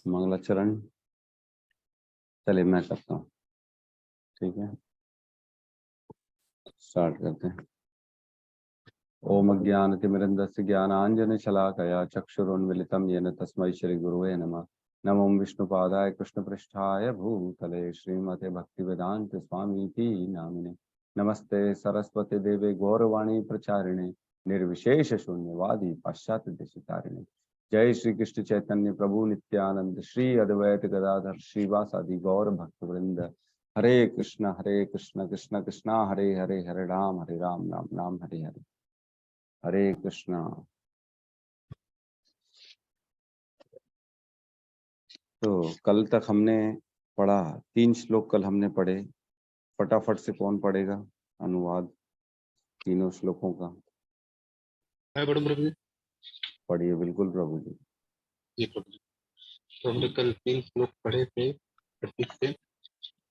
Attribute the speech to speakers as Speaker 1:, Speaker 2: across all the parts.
Speaker 1: मंगलाचरण। चलिए मैं करता हूँ, ठीक है, स्टार्ट करते हैं। ओम अज्ञानतिमिरन्धस्य ज्ञानाञ्जनशलाकया चक्षुरुन्मिलितं येन तस्मै श्रीगुरुवे नमः। नमो विष्णुपादाय कृष्णपृष्ठाय भूतले श्रीमते भक्तिवेदान्त स्वामीति नामिने। नमस्ते सरस्वती देवे गौरवाणी प्रचारिणे निर्विशेष शून्यवादी पाश्चात्य देशतारिणे। जय श्री कृष्ण चैतन्य प्रभु नित्यानंद श्री अद्वैत गदाधर श्रीवासादि गौर भक्तवृंद। हरे कृष्ण कृष्ण कृष्ण हरे हरे, हरे राम राम राम हरे हरे। हरे कृष्णा। तो कल तक हमने पढ़ा 3 श्लोक, कल हमने पढ़े। फटाफट से कौन पढ़ेगा अनुवाद तीनों श्लोकों का?
Speaker 2: मैं पढ़ूं प्रभु जी?
Speaker 1: पढ़िए बिल्कुल प्रभु जी।
Speaker 2: जी प्रभु जी। तो हमने कल 3 श्लोक पढ़े थे।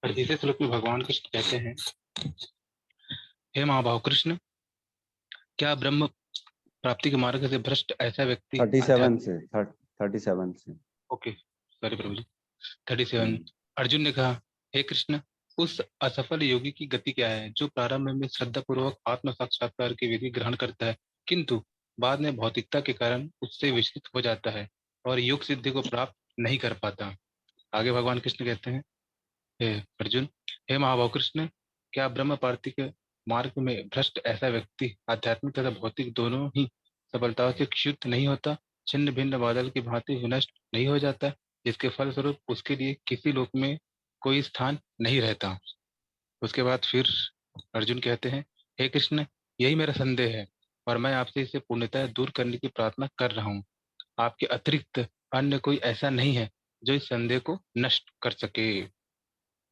Speaker 2: 38वें श्लोक में भगवान कृष्ण कहते हैं, हे महाभाव कृष्ण, क्या ब्रह्म प्राप्ति के मार्ग से भ्रष्ट ऐसा व्यक्ति
Speaker 1: 37 से
Speaker 2: ओके सॉरी प्रभु जी। 37 अर्जुन ने कहा, हे कृष्ण, उस असफल योगी की गति क्या है जो प्रारंभ में श्रद्धा पूर्वक आत्म साक्षात्कार की विधि ग्रहण करता है, किंतु बाद में भौतिकता के कारण उससे विचलित हो जाता है और योग सिद्धि को प्राप्त नहीं कर पाता। आगे भगवान कृष्ण कहते हैं, हे अर्जुन, हे महाभाव कृष्ण, क्या ब्रह्म प्राप्ति के मार्ग में भ्रष्ट ऐसा व्यक्ति आध्यात्मिक तथा भौतिक दोनों ही सबलताओं से क्षुब्ध नहीं होता, छिन्न भिन्न बादल की भांति विनष्ट नहीं हो जाता, जिसके फलस्वरूप उसके लिए किसी लोक में कोई स्थान नहीं रहता। उसके बाद फिर अर्जुन कहते हैं, हे कृष्ण, यही मेरा संदेह है और मैं आपसे इसे पूर्णतः दूर करने की प्रार्थना कर रहा हूँ। आपके अतिरिक्त अन्य कोई ऐसा नहीं है जो इस संदेह को नष्ट कर सके।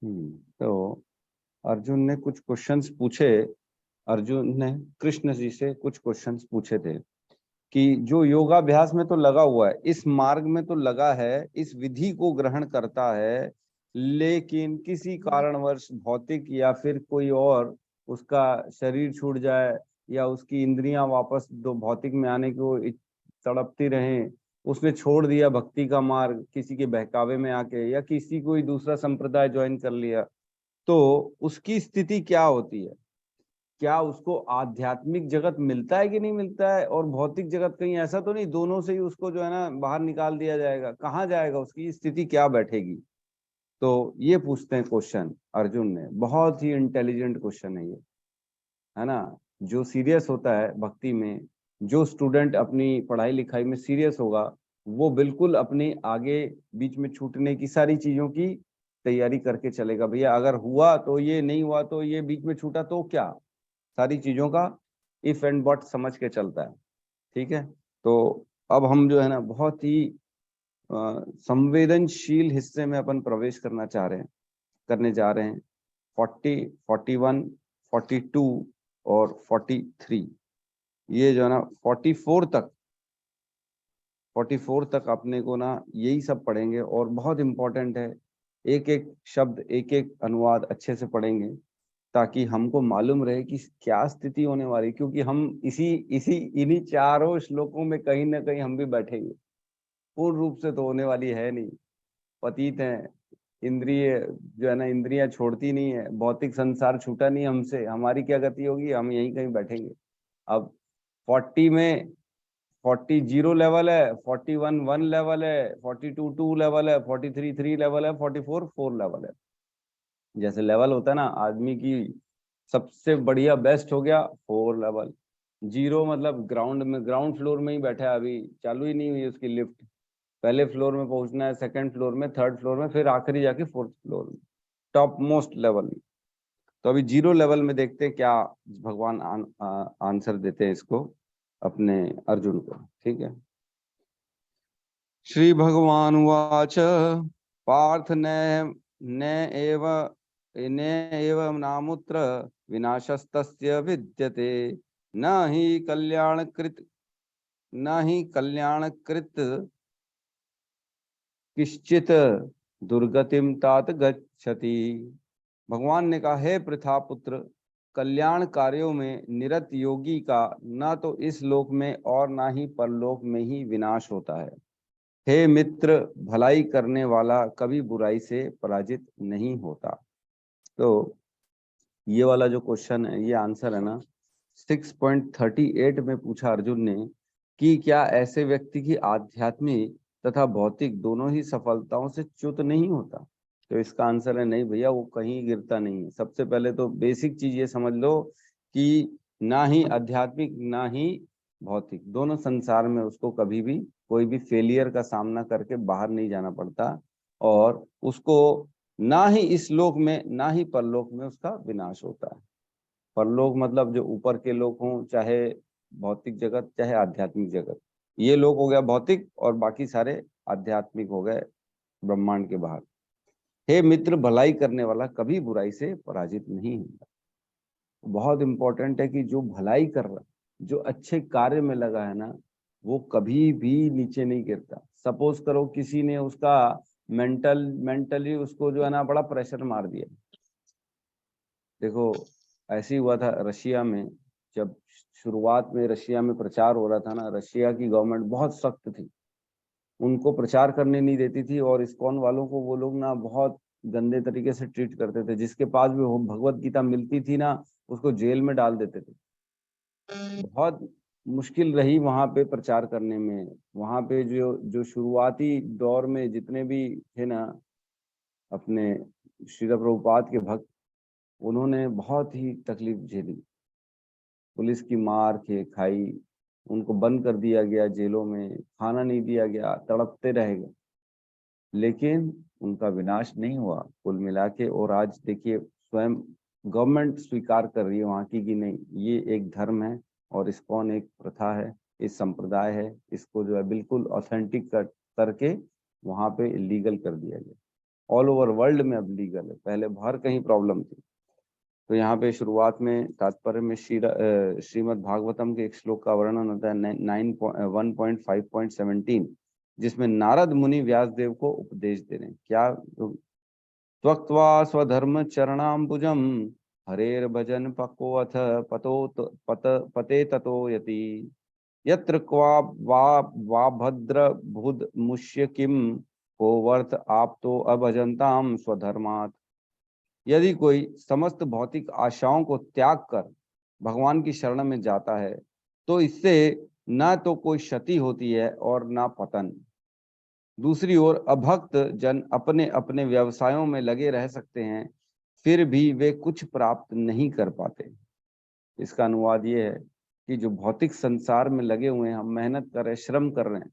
Speaker 1: तो अर्जुन ने कुछ क्वेश्चंस पूछे। अर्जुन ने कृष्ण जी से कुछ क्वेश्चंस पूछे थे कि जो योगाभ्यास में तो लगा हुआ है, इस मार्ग में तो लगा है, इस विधि को ग्रहण करता है, लेकिन किसी कारणवश भौतिक या फिर कोई और उसका शरीर छूट जाए या उसकी इंद्रियां वापस दो भौतिक में आने को तड़पती रहें, उसने छोड़ दिया भक्ति का मार्ग किसी के बहकावे में आके या किसी कोई दूसरा संप्रदाय ज्वाइन कर लिया, तो उसकी स्थिति क्या होती है? क्या उसको आध्यात्मिक जगत मिलता है कि नहीं मिलता है? और भौतिक जगत कहीं ऐसा तो नहीं दोनों से ही उसको जो है ना बाहर निकाल दिया जाएगा? कहाँ जाएगा? उसकी स्थिति क्या बैठेगी? तो ये पूछते हैं क्वेश्चन अर्जुन ने। बहुत ही इंटेलिजेंट क्वेश्चन है ये, है ना। जो सीरियस होता है भक्ति में, जो स्टूडेंट अपनी पढ़ाई लिखाई में सीरियस होगा, वो बिल्कुल अपने आगे बीच में छूटने की सारी चीजों की तैयारी करके चलेगा। भैया अगर हुआ तो ये, नहीं हुआ तो ये, बीच में छूटा तो क्या, सारी चीजों का इफ एंड बट समझ के चलता है। ठीक है, तो अब हम जो है ना बहुत ही संवेदनशील हिस्से में अपन प्रवेश करने जा रहे हैं। 40, 41, 42 और 43, ये जो है ना 44 तक अपने को ना यही सब पढ़ेंगे और बहुत इंपॉर्टेंट है। एक एक शब्द, एक एक अनुवाद अच्छे से पढ़ेंगे ताकि हमको मालूम रहे कि क्या स्थिति होने वाली, क्योंकि हम इसी इसी इन्हीं चारों श्लोकों में कहीं ना कहीं हम भी बैठेंगे। पूर्ण रूप से तो होने वाली है नहीं, पतित हैं, इंद्रिय जो है ना इंद्रियां छोड़ती नहीं है, भौतिक संसार छूटा नहीं हमसे, हमारी क्या गति होगी? हम यहीं कहीं बैठेंगे। अब 40 में 40 जीरो लेवल है, 41 1 लेवल है, 42 2 लेवल है, 43 3 लेवल है, 44 4 लेवल है। जैसे लेवल होता है ना आदमी की, सबसे बढ़िया बेस्ट हो गया 4 लेवल। जीरो मतलब ग्राउंड में, ग्राउंड फ्लोर में ही बैठा है, अभी चालू ही नहीं हुई उसकी लिफ्ट। पहले फ्लोर में पहुंचना है, सेकंड फ्लोर में, थर्ड फ्लोर में, फिर आखिरी जाके 4th फ्लोर में, टॉप मोस्ट लेवल में। तो अभी जीरो लेवल में देखते हैं क्या भगवान आंसर देते हैं इसको अपने अर्जुन को। ठीक है, श्री भगवान उवाच पार्थ न एव नामुत्र विनाशस्तस्य विद्यते न ही कल्याणकृत किश्चित दुर्गतिम तात गच्छति। भगवान ने कहा, हे पृथा पुत्र, कल्याण कार्यों में निरत योगी का न तो इस लोक में और ना ही परलोक में ही विनाश होता है। हे मित्र, भलाई करने वाला कभी बुराई से पराजित नहीं होता। तो ये वाला जो क्वेश्चन है, ये आंसर है ना 6.38 में पूछा अर्जुन ने कि क्या ऐसे व्यक्ति की आध्यात्मिक तथा भौतिक दोनों ही सफलताओं से च्युत नहीं होता। तो इसका आंसर है नहीं भैया, वो कहीं गिरता नहीं है। सबसे पहले तो बेसिक चीज ये समझ लो कि ना ही आध्यात्मिक ना ही भौतिक, दोनों संसार में उसको कभी भी कोई भी फेलियर का सामना करके बाहर नहीं जाना पड़ता, और उसको ना ही इस लोक में ना ही परलोक में उसका विनाश होता है। परलोक मतलब जो ऊपर के लोक हों, चाहे भौतिक जगत चाहे आध्यात्मिक जगत, ये लोक हो गया भौतिक और बाकी सारे आध्यात्मिक हो गए ब्रह्मांड के बाहर। हे मित्र, भलाई करने वाला कभी बुराई से पराजित नहीं होता। बहुत इंपॉर्टेंट है कि जो भलाई कर रहा है, जो अच्छे कार्य में लगा है ना, वो कभी भी नीचे नहीं गिरता। सपोज करो किसी ने उसका मेंटली उसको जो है ना बड़ा प्रेशर मार दिया। देखो ऐसे ही हुआ था रशिया में, जब शुरुआत में रशिया में प्रचार हो रहा था ना, रशिया की गवर्नमेंट बहुत सख्त थी, उनको प्रचार करने नहीं देती थी, और इस्कॉन वालों को वो लोग ना बहुत गंदे तरीके से ट्रीट करते थे। जिसके पास भी वो भगवत गीता मिलती थी ना, उसको जेल में डाल देते थे। बहुत मुश्किल रही वहां पे प्रचार करने में। वहां पे जो जो शुरुआती दौर में जितने भी थे ना अपने श्रील प्रभुपाद के भक्त, उन्होंने बहुत ही तकलीफ झेली। पुलिस की मार के खाई, उनको बंद कर दिया गया जेलों में, खाना नहीं दिया गया, तड़पते रह गए, लेकिन उनका विनाश नहीं हुआ कुल मिला के। और आज देखिए स्वयं गवर्नमेंट स्वीकार कर रही है वहाँ की कि नहीं, ये एक धर्म है और इस्कॉन एक प्रथा है, इस संप्रदाय है, इसको जो है बिल्कुल ऑथेंटिक करके वहाँ पे लीगल कर दिया गया। ऑल ओवर वर्ल्ड में अब लीगल है, पहले हर कहीं प्रॉब्लम थी। तो यहाँ पे शुरुआत में तात्पर्य में श्रीमद् भागवतम के एक श्लोक का वर्णन होता है 1.5.17, जिसमें नारद मुनि व्यासदेव को उपदेश दे रहे हैं क्या। त्वक्त्वा स्वधर्म चरणाम्बुजम हरेर भजन पको अथ पते ततो यति यत्र क्वा वा भद्र भुद मुष्य किम को वर्थ आप तो अभजनताम स्वधर्मात्। यदि कोई समस्त भौतिक आशाओं को त्याग कर भगवान की शरण में जाता है, तो इससे न तो कोई क्षति होती है और ना पतन। दूसरी ओर अभक्त जन अपने अपने व्यवसायों में लगे रह सकते हैं, फिर भी वे कुछ प्राप्त नहीं कर पाते। इसका अनुवाद ये है कि जो भौतिक संसार में लगे हुए हैं, हम मेहनत कर रहे हैं, श्रम कर रहे हैं।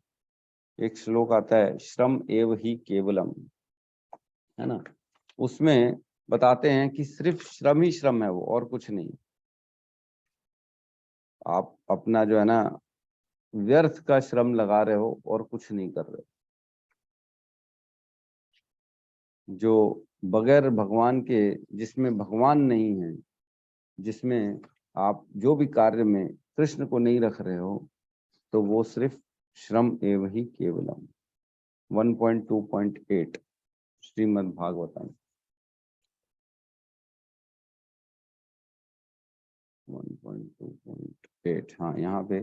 Speaker 1: एक श्लोक आता है, श्रम एव ही केवलम, है ना, उसमें बताते हैं कि सिर्फ श्रम ही श्रम है, वो और कुछ नहीं। आप अपना जो है ना व्यर्थ का श्रम लगा रहे हो और कुछ नहीं कर रहे। जो बगैर भगवान के, जिसमें भगवान नहीं है, जिसमें आप जो भी कार्य में कृष्ण को नहीं रख रहे हो, तो वो सिर्फ श्रम एव ही केवलम। 1.2.8 श्रीमद् भागवतम 1.2.8। हाँ, यहाँ पे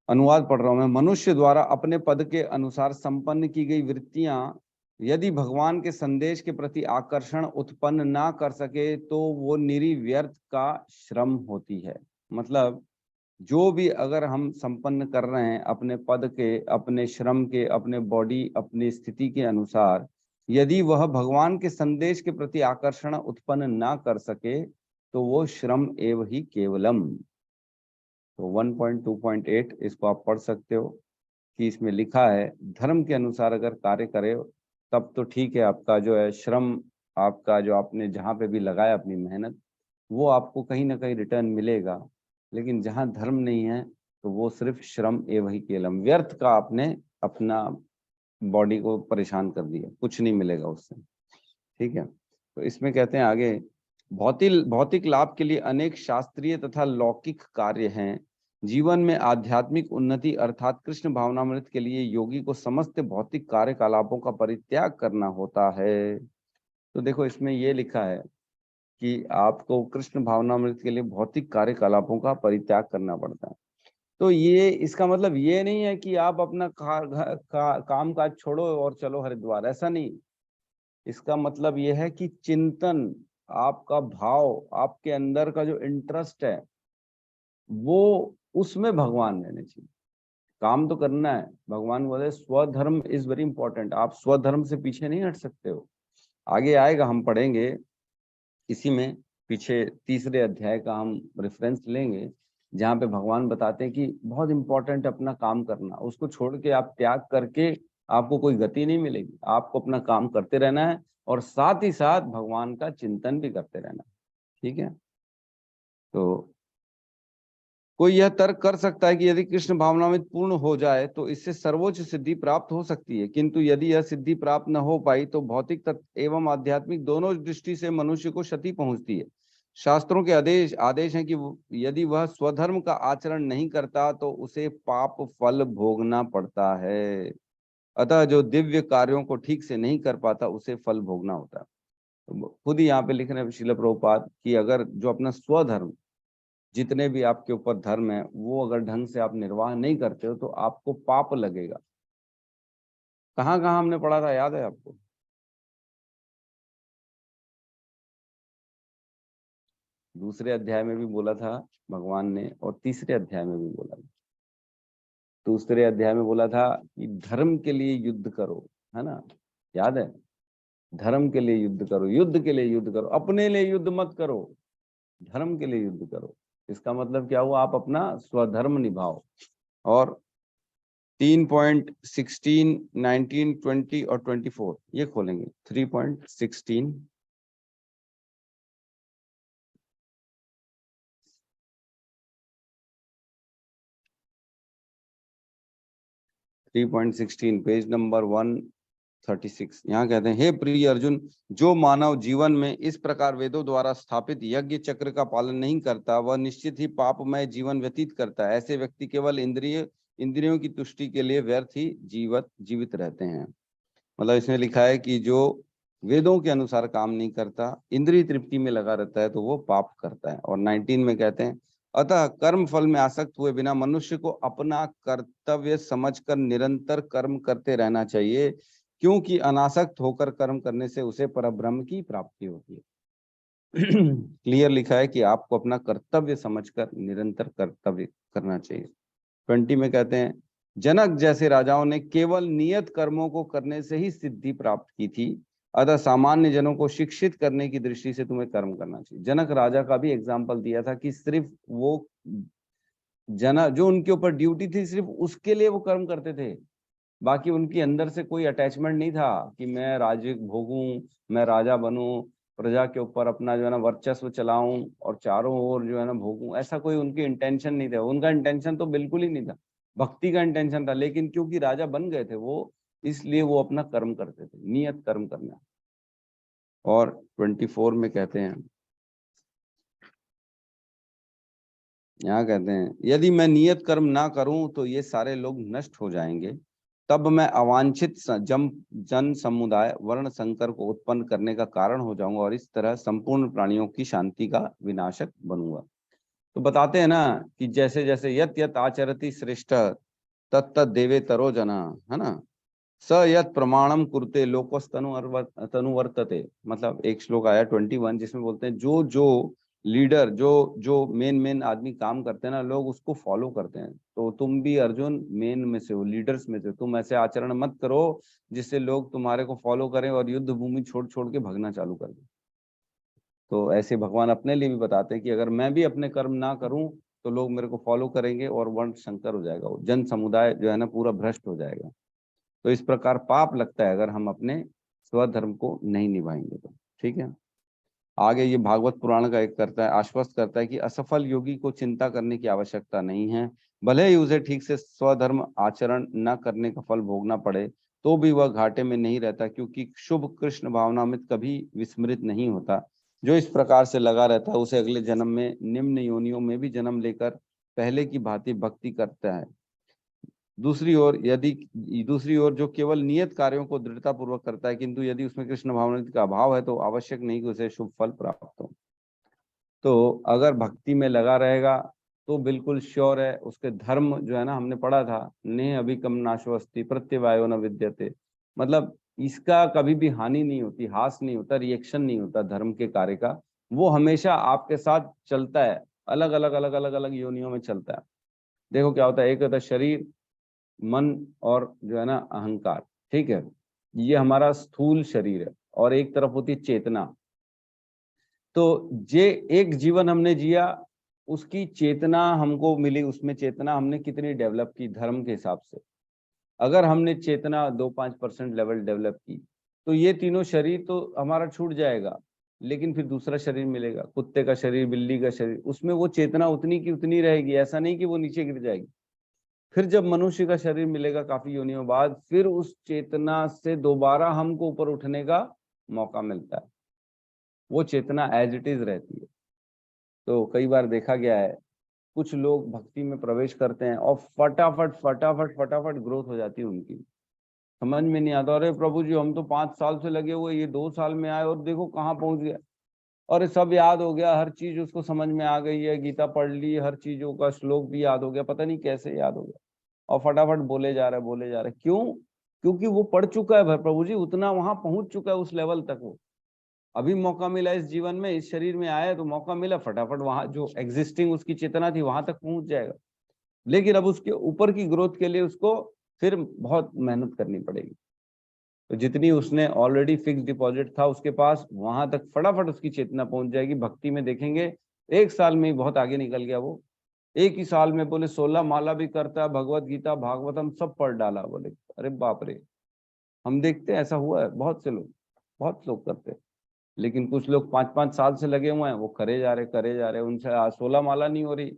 Speaker 1: अनुवाद पढ़ रहा हूं मैं। मनुष्य द्वारा अपने पद के अनुसार संपन्न की गई वृत्तियां यदि भगवान के संदेश के प्रति आकर्षण उत्पन्न ना कर सके, तो वो निरी व्यर्थ का श्रम होती है। मतलब जो भी अगर हम संपन्न कर रहे हैं अपने पद के, अपने श्रम के, अपने बॉडी, अपनी स्थिति के अनुसार, यदि वह भगवान के संदेश के प्रति आकर्षण उत्पन्न ना कर सके, तो वो श्रम एव ही केवलम। तो 1.2.8 इसको आप पढ़ सकते हो कि इसमें लिखा है धर्म के अनुसार अगर कार्य करे तब तो ठीक है, आपका जो है श्रम, आपका जो आपने जहाँ पे भी लगाया अपनी मेहनत, वो आपको कहीं ना कहीं रिटर्न मिलेगा। लेकिन जहाँ धर्म नहीं है, तो वो सिर्फ श्रम एवं ही केवलम, व्यर्थ का आपने अपना बॉडी को परेशान कर दिया, कुछ नहीं मिलेगा उससे। ठीक है, तो इसमें कहते हैं आगे, भौतिक लाभ के लिए अनेक शास्त्रीय तथा लौकिक कार्य हैं। जीवन में आध्यात्मिक उन्नति अर्थात कृष्ण भावनामृत के लिए योगी को समस्त भौतिक कार्यकलापों का परित्याग करना होता है। तो देखो इसमें ये लिखा है कि आपको कृष्ण भावनामृत के लिए भौतिक कार्यकलापों का परित्याग करना पड़ता है। तो ये इसका मतलब ये नहीं है कि आप अपना काम काज छोड़ो और चलो हरिद्वार, ऐसा नहीं। इसका मतलब ये है कि चिंतन, आपका भाव, आपके अंदर का जो इंटरेस्ट है वो उसमें भगवान रहने चाहिए। काम तो करना है, भगवान बोले स्वधर्म इज वेरी इंपॉर्टेंट, आप स्वधर्म से पीछे नहीं हट सकते हो। आगे आएगा, हम पढ़ेंगे इसी में, पीछे तीसरे अध्याय का हम रेफरेंस लेंगे जहाँ पे भगवान बताते हैं कि बहुत इंपॉर्टेंट अपना काम करना, उसको छोड़ के आप त्याग करके आपको कोई गति नहीं मिलेगी। आपको अपना काम करते रहना है और साथ ही साथ भगवान का चिंतन भी करते रहना है। ठीक है, तो कोई यह तर्क कर सकता है कि यदि कृष्ण भावनामृत पूर्ण हो जाए तो इससे सर्वोच्च सिद्धि प्राप्त हो सकती है, किंतु यदि यह सिद्धि प्राप्त न हो पाई तो भौतिक तत्व एवं आध्यात्मिक दोनों दृष्टि से मनुष्य को क्षति पहुंचती है। शास्त्रों के आदेश है कि यदि वह स्वधर्म का आचरण नहीं करता तो उसे पाप फल भोगना पड़ता है। अतः जो दिव्य कार्यों को ठीक से नहीं कर पाता उसे फल भोगना होता है। तो खुद ही यहाँ पे लिख रहे हैं श्रील प्रभुपाद कि अगर जो अपना स्वधर्म, जितने भी आपके ऊपर धर्म है, वो अगर ढंग से आप निर्वाह नहीं करते हो तो आपको पाप लगेगा। कहाँ कहाँ हमने पढ़ा था, याद है आपको? दूसरे अध्याय में भी बोला था भगवान ने और तीसरे अध्याय में भी बोला था। दूसरे अध्याय में बोला था कि धर्म के लिए युद्ध करो, है ना, याद है? धर्म के लिए युद्ध करो, युद्ध के लिए युद्ध करो, अपने लिए युद्ध मत करो, धर्म के लिए युद्ध करो। इसका मतलब क्या हुआ, आप अपना स्वधर्म निभाओ। और 3.16, 19, 20 और 24 ये खोलेंगे। 3.16 3.16 पेज नंबर 136। यहाँ कहते हैं, हे प्रिय अर्जुन, जो मानव जीवन में इस प्रकार वेदों द्वारा स्थापित यज्ञ चक्र का पालन नहीं करता वह निश्चित ही पापमय जीवन व्यतीत करता है। ऐसे व्यक्ति केवल इंद्रियों की तुष्टि के लिए व्यर्थ ही जीवित रहते हैं। मतलब इसमें लिखा है कि जो वेदों के अनुसार काम नहीं करता, इंद्रिय तृप्ति में लगा रहता है, तो वो पाप करता है। और 19 में कहते हैं, अतः कर्म फल में आसक्त हुए बिना मनुष्य को अपना कर्तव्य समझकर निरंतर कर्म करते रहना चाहिए, क्योंकि अनासक्त होकर कर्म करने से उसे परब्रह्म की प्राप्ति होती है। क्लियर लिखा है कि आपको अपना कर्तव्य समझकर निरंतर कर्तव्य करना चाहिए। 20 में कहते हैं, जनक जैसे राजाओं ने केवल नियत कर्मों को करने से ही सिद्धि प्राप्त की थी, अतः सामान्य जनों को शिक्षित करने की दृष्टि से तुम्हें कर्म करना चाहिए। जनक राजा का भी एग्जाम्पल दिया था कि सिर्फ वो जो उनके ऊपर ड्यूटी थी सिर्फ उसके लिए वो कर्म करते थे, बाकी उनके अंदर से कोई अटैचमेंट नहीं था कि मैं राज्य भोगूं, मैं राजा बनूं, प्रजा के ऊपर अपना जो है ना वर्चस्व चलाऊं और चारों ओर जो है ना भोगूं। ऐसा कोई उनकी इंटेंशन नहीं था, उनका इंटेंशन तो बिल्कुल ही नहीं था, भक्ति का इंटेंशन था। लेकिन क्योंकि राजा बन गए थे वो, इसलिए वो अपना कर्म करते थे, नियत कर्म करना। और 24 में कहते हैं, यहाँ कहते हैं, यदि मैं नियत कर्म ना करूं तो ये सारे लोग नष्ट हो जाएंगे, तब मैं अवांछित जन समुदाय वर्ण संकर को उत्पन्न करने का कारण हो जाऊंगा और इस तरह संपूर्ण प्राणियों की शांति का विनाशक बनूंगा। तो बताते हैं ना कि जैसे जैसे यत यत आचरति श्रेष्ठ तत्त देवे तरो जना, है ना, स यत प्रमाणम कुरुते तनुवर्तते। मतलब एक श्लोक आया 21 जिसमें बोलते हैं जो जो लीडर, जो जो मेन आदमी काम करते हैं ना, लोग उसको फॉलो करते हैं। तो तुम भी अर्जुन मेन में से हो, लीडर्स में से। तुम ऐसे आचरण मत करो जिससे लोग तुम्हारे को फॉलो करें और युद्ध भूमि छोड़ छोड़ के भगना चालू कर दें। तो ऐसे भगवान अपने लिए भी बताते हैं कि अगर मैं भी अपने कर्म ना करूं तो लोग मेरे को फॉलो करेंगे और वर्ण संकर हो जाएगा, जन समुदाय जो है ना पूरा भ्रष्ट हो जाएगा। तो इस प्रकार पाप लगता है अगर हम अपने स्वधर्म को नहीं निभाएंगे तो। ठीक है, आगे ये भागवत पुराण का एक करता है, आश्वस्त करता है कि असफल योगी को चिंता करने की आवश्यकता नहीं है। भले ही उसे ठीक से स्वधर्म आचरण न करने का फल भोगना पड़े तो भी वह घाटे में नहीं रहता, क्योंकि शुभ कृष्ण भावनामृत कभी विस्मृत नहीं होता। जो इस प्रकार से लगा रहता है उसे अगले जन्म में निम्न योनियों में भी जन्म लेकर पहले की भांति भक्ति करता है। दूसरी ओर जो केवल नियत कार्यों को दृढ़ता पूर्वक करता है, किंतु यदि उसमें कृष्ण भावना का अभाव है तो आवश्यक नहीं कि उसे शुभ फल प्राप्त हो। तो अगर भक्ति में लगा रहेगा तो बिल्कुल श्योर है, उसके धर्म जो है ना, हमने पढ़ा था, नेह अभिकम नाशवस्ति प्रत्यवायो न विद्यते, मतलब इसका कभी भी हानि नहीं होती, हास नहीं होता, रिएक्शन नहीं होता धर्म के कार्य का, वो हमेशा आपके साथ चलता है, अलग अलग अलग अलग अलग योनियों में चलता है। देखो क्या होता है, एक होता है शरीर, मन और जो है ना अहंकार, ठीक है, ये हमारा स्थूल शरीर है, और एक तरफ होती है चेतना। तो जे एक जीवन हमने जिया, उसकी चेतना हमको मिली, उसमें चेतना हमने कितनी डेवलप की धर्म के हिसाब से। अगर हमने चेतना 2-5% लेवल डेवलप की, तो ये तीनों शरीर तो हमारा छूट जाएगा, लेकिन फिर दूसरा शरीर मिलेगा, कुत्ते का शरीर, बिल्ली का शरीर, उसमें वो चेतना उतनी की उतनी रहेगी, ऐसा नहीं कि वो नीचे गिर जाएगी। फिर जब मनुष्य का शरीर मिलेगा काफी योनियों बाद, फिर उस चेतना से दोबारा हमको ऊपर उठने का मौका मिलता है, वो चेतना एज इट इज रहती है। तो कई बार देखा गया है, कुछ लोग भक्ति में प्रवेश करते हैं और फटाफट फटाफट फटाफट ग्रोथ हो जाती है उनकी, समझ में नहीं आता, अरे प्रभु जी हम तो 5 साल से लगे हुए, ये 2 साल में आए और देखो कहाँ पहुंच गया, और ये सब याद हो गया, हर चीज उसको समझ में आ गई है, गीता पढ़ ली, हर चीजों का श्लोक भी याद हो गया, पता नहीं कैसे याद हो गया, और फटाफट बोले जा रहा है बोले जा रहा है। क्यों? क्योंकि वो पढ़ चुका है भाई, प्रभु जी उतना वहां पहुंच चुका है, उस लेवल तक वो, अभी मौका मिला इस जीवन में, इस शरीर में आया तो मौका मिला, फटाफट वहां जो एग्जिस्टिंग उसकी चेतना थी वहां तक पहुंच जाएगा। लेकिन अब उसके ऊपर की ग्रोथ के लिए उसको फिर बहुत मेहनत करनी पड़ेगी। तो जितनी उसने ऑलरेडी फिक्स डिपॉजिट था उसके पास, वहां तक फटाफट उसकी चेतना पहुंच जाएगी। भक्ति में देखेंगे 1 साल में ही बहुत आगे निकल गया वो, एक ही साल में बोले 16 माला भी करता है, भगवत गीता भागवतम सब पढ़ डाला। बोले अरे बाप रे, हम देखते हैं ऐसा हुआ है, बहुत लोग करते हैं। लेकिन कुछ लोग 5-5 साल से लगे हुए हैं, वो करे जा रहे, उनसे आज 16 माला नहीं हो रही,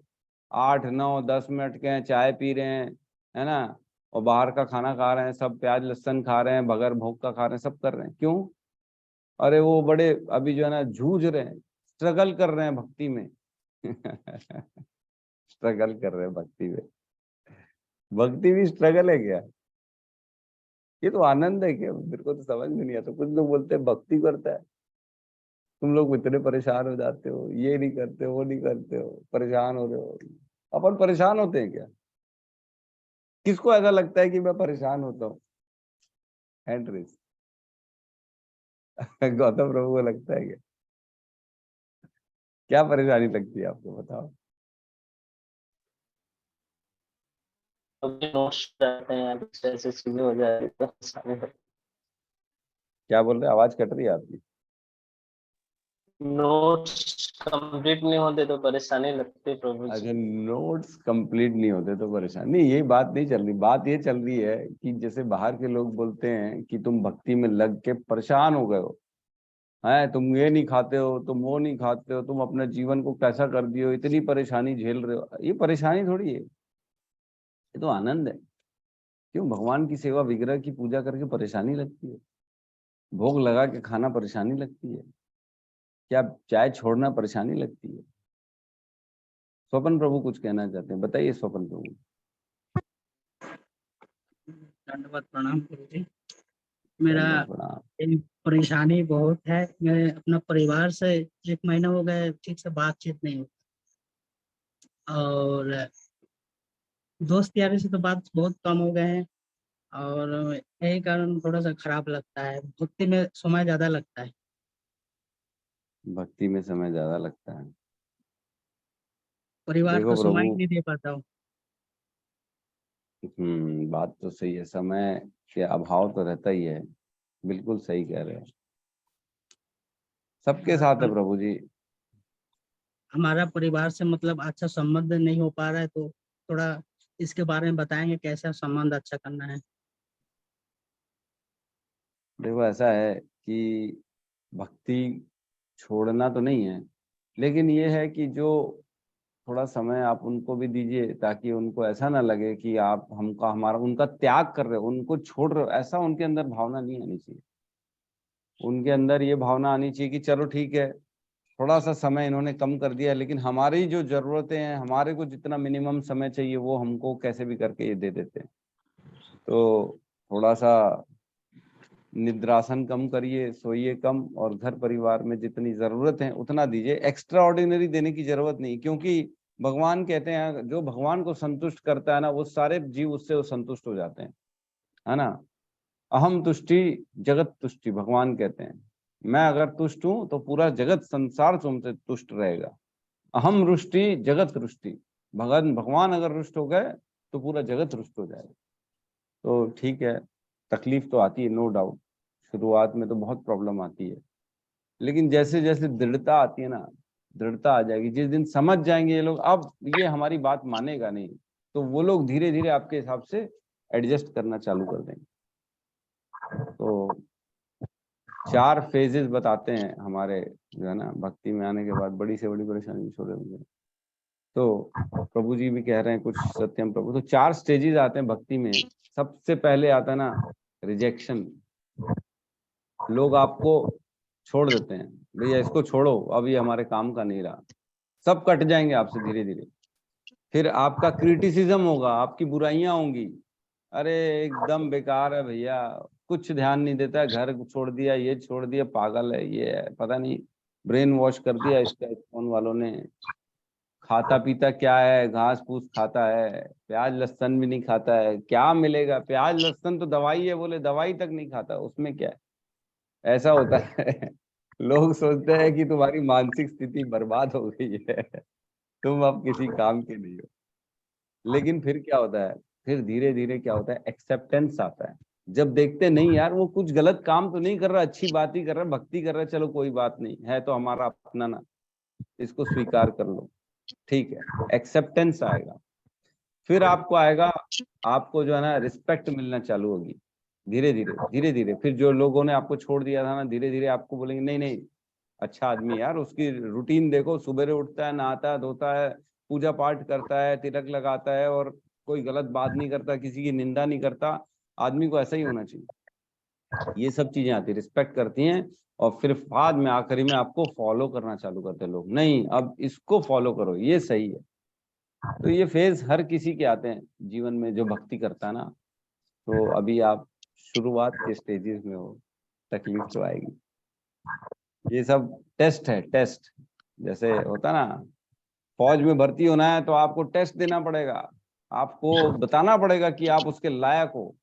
Speaker 1: 8-9-10 में अटके हैं, चाय पी रहे हैं, है ना, और बाहर का खाना खा रहे हैं, सब प्याज लहसुन खा रहे हैं, बगैर भोग का खा रहे हैं, सब कर रहे हैं। क्यों? अरे वो बड़े अभी जो है ना जूझ रहे हैं, स्ट्रगल कर रहे हैं भक्ति में स्ट्रगल कर रहे हैं भक्ति में। भक्ति भी स्ट्रगल है क्या? ये तो आनंद है क्या? मेरे को तो समझ में नहीं आता। कुछ लोग बोलते हैं भक्ति करता है, तुम लोग इतने परेशान हो जाते हो, ये नहीं करते हो, वो नहीं करते हो, परेशान हो रहे हो। अपन परेशान होते हैं क्या? किसको ऐसा लगता है कि मैं परेशान होता हूँ? हैंड रेस गौतम प्रभु को लगता है क्या परेशानी लगती है आपको, बताओ।
Speaker 3: नोट्स रहते हैं, ऐसे चीजें हो जाए तो
Speaker 1: क्या बोल रहे हैं? आवाज कट रही है आपकी।
Speaker 3: नोट्स कंप्लीट नहीं होते तो परेशानी लगती है प्रभु जी।
Speaker 1: अच्छा, नोट्स कंप्लीट नहीं होते तो परेशान नहीं, ये बात नहीं चल रही। बात ये चल रही है कि जैसे बाहर के लोग बोलते हैं कि तुम भक्ति में लग के परेशान हो गए हो, है, तुम ये नहीं खाते हो, तुम वो नहीं खाते हो, तुम अपने जीवन को कैसा कर दिए हो, इतनी परेशानी झेल रहे हो। ये परेशानी थोड़ी है, ये तो आनंद है। क्यों? भगवान की सेवा विग्रह की पूजा करके परेशानी लगती है? भोग लगा के खाना परेशानी लगती है क्या? चाय छोड़ना परेशानी लगती है? स्वपन प्रभु कुछ कहना चाहते हैं, बताइए स्वपन प्रभु।
Speaker 4: दंडवत प्रणाम गुरु जी। मेरा
Speaker 1: धन्यवाद, प्रणाम।
Speaker 4: एक परेशानी बहुत है। मैं अपना परिवार से 1 महीना हो गया ठीक से बातचीत नहीं होती, और दोस्त यारी से तो बात बहुत कम हो गए हैं, और यही कारण थोड़ा सा खराब लगता है। भक्ति में समय ज्यादा लगता है,
Speaker 1: भक्ति में समय ज्यादा लगता है।
Speaker 4: परिवार
Speaker 1: देखो
Speaker 4: को समय
Speaker 1: प्रभु,
Speaker 4: ही नहीं दे पाता हूँ।
Speaker 1: बात तो सही है, समय के अभाव तो रहता ही है, बिल्कुल सही कह रहे हो। सबके साथ है प्रभु जी।
Speaker 4: हमारा परिवार से मतलब अच्छा संबंध नहीं हो पा रहा है, तो थोड़ा इसके बारे में बताएंगे कैसा संबंध अच्छा करना है।
Speaker 1: देखो ऐसा है कि भक्ति छोड़ना तो नहीं है, लेकिन ये है कि जो थोड़ा समय आप उनको भी दीजिए, ताकि उनको ऐसा ना लगे कि आप हमका हमारा उनका त्याग कर रहे हो, उनको छोड़ रहे हो, ऐसा उनके अंदर भावना नहीं आनी चाहिए। उनके अंदर ये भावना आनी चाहिए कि चलो ठीक है, थोड़ा सा समय इन्होंने कम कर दिया, लेकिन हमारी जो जरूरतें हैं, हमारे को जितना मिनिमम समय चाहिए वो हमको कैसे भी करके ये दे देते हैं। तो थोड़ा सा निद्रासन कम करिए, सोइए कम, और घर परिवार में जितनी जरूरत है उतना दीजिए। एक्स्ट्रा ऑर्डिनरी देने की जरूरत नहीं, क्योंकि भगवान कहते हैं जो भगवान को संतुष्ट करता है ना, वो सारे जीव उससे संतुष्ट हो जाते हैं, है ना। अहम तुष्टि जगत तुष्टि, भगवान कहते हैं मैं अगर तुष्ट हूं तो पूरा जगत संसार तुमसे तुष्ट रहेगा। अहम रुष्टि जगत रुष्टि, भगवान अगर रुष्ट हो गए तो पूरा जगत रुष्ट हो जाएगा। तो ठीक है, तकलीफ तो आती है, नो डाउट, शुरुआत में तो बहुत प्रॉब्लम आती है, लेकिन जैसे जैसे दृढ़ता आती है ना, दृढ़ता आ जाएगी। जिस दिन समझ जाएंगे ये लोग अब ये हमारी बात मानेगा नहीं, तो वो लोग धीरे धीरे आपके हिसाब से एडजस्ट करना चालू कर देंगे। तो 4 फेजेस बताते हैं हमारे, जो है ना, भक्ति में आने के बाद बड़ी से बड़ी परेशानी छोड़े मुझे। तो प्रभु जी भी कह रहे हैं कुछ, सत्यम प्रभु, तो 4 स्टेजेस आते हैं भक्ति में। सबसे पहले आता है ना रिजेक्शन। लोग आपको छोड़ देते हैं, भैया इसको छोड़ो, अब ये हमारे काम का नहीं रहा, सब कट जाएंगे आपसे धीरे धीरे। फिर आपका क्रिटिसिज्म होगा, आपकी बुराइयां होंगी, अरे एकदम बेकार है भैया, कुछ ध्यान नहीं देता है, घर छोड़ दिया, ये छोड़ दिया, पागल है, ये है, पता नहीं ब्रेन वॉश कर दिया इसका फोन वालों ने, खाता पीता क्या है, घास फूस खाता है, प्याज लहसुन भी नहीं खाता है, क्या मिलेगा, प्याज लहसुन तो दवाई है, बोले दवाई तक नहीं खाता, उसमें क्या है। ऐसा होता है लोग सोचते हैं कि तुम्हारी मानसिक स्थिति बर्बाद हो गई है, तुम अब किसी काम के नहीं हो। लेकिन फिर क्या होता है, फिर धीरे धीरे क्या होता है, एक्सेप्टेंस आता है। जब देखते नहीं यार वो कुछ गलत काम तो नहीं कर रहा, अच्छी बात ही कर रहा है, भक्ति कर रहा है, चलो कोई बात नहीं है, तो हमारा अपना ना, इसको स्वीकार कर लो, ठीक है, एक्सेप्टेंस आएगा। फिर आपको आएगा, आपको जो है ना रिस्पेक्ट मिलना चालू होगी धीरे धीरे धीरे धीरे। फिर जो लोगों ने आपको छोड़ दिया था ना, धीरे धीरे आपको बोलेंगे नहीं नहीं, अच्छा आदमी यार, उसकी रूटीन देखो, सुबह उठता है, नहाता है, धोता है, पूजा पाठ करता है, तिलक लगाता है, और कोई गलत बात नहीं करता, किसी की निंदा नहीं करता, आदमी को ऐसा ही होना चाहिए। ये सब चीजें आती है, रिस्पेक्ट करती हैं। और फिर बाद में आखिरी में आपको फॉलो करना चालू करते हैं लोग, नहीं अब इसको फॉलो करो, ये सही है। तो ये फेज हर किसी के आते हैं जीवन में जो भक्ति करता है ना। तो अभी आप शुरुआत के स्टेजेस में हो, तकलीफ तो आएगी, ये सब टेस्ट है, टेस्ट। जैसे होता ना, फौज में भर्ती होना है तो आपको टेस्ट देना पड़ेगा, आपको बताना पड़ेगा कि आप उसके लायक हो,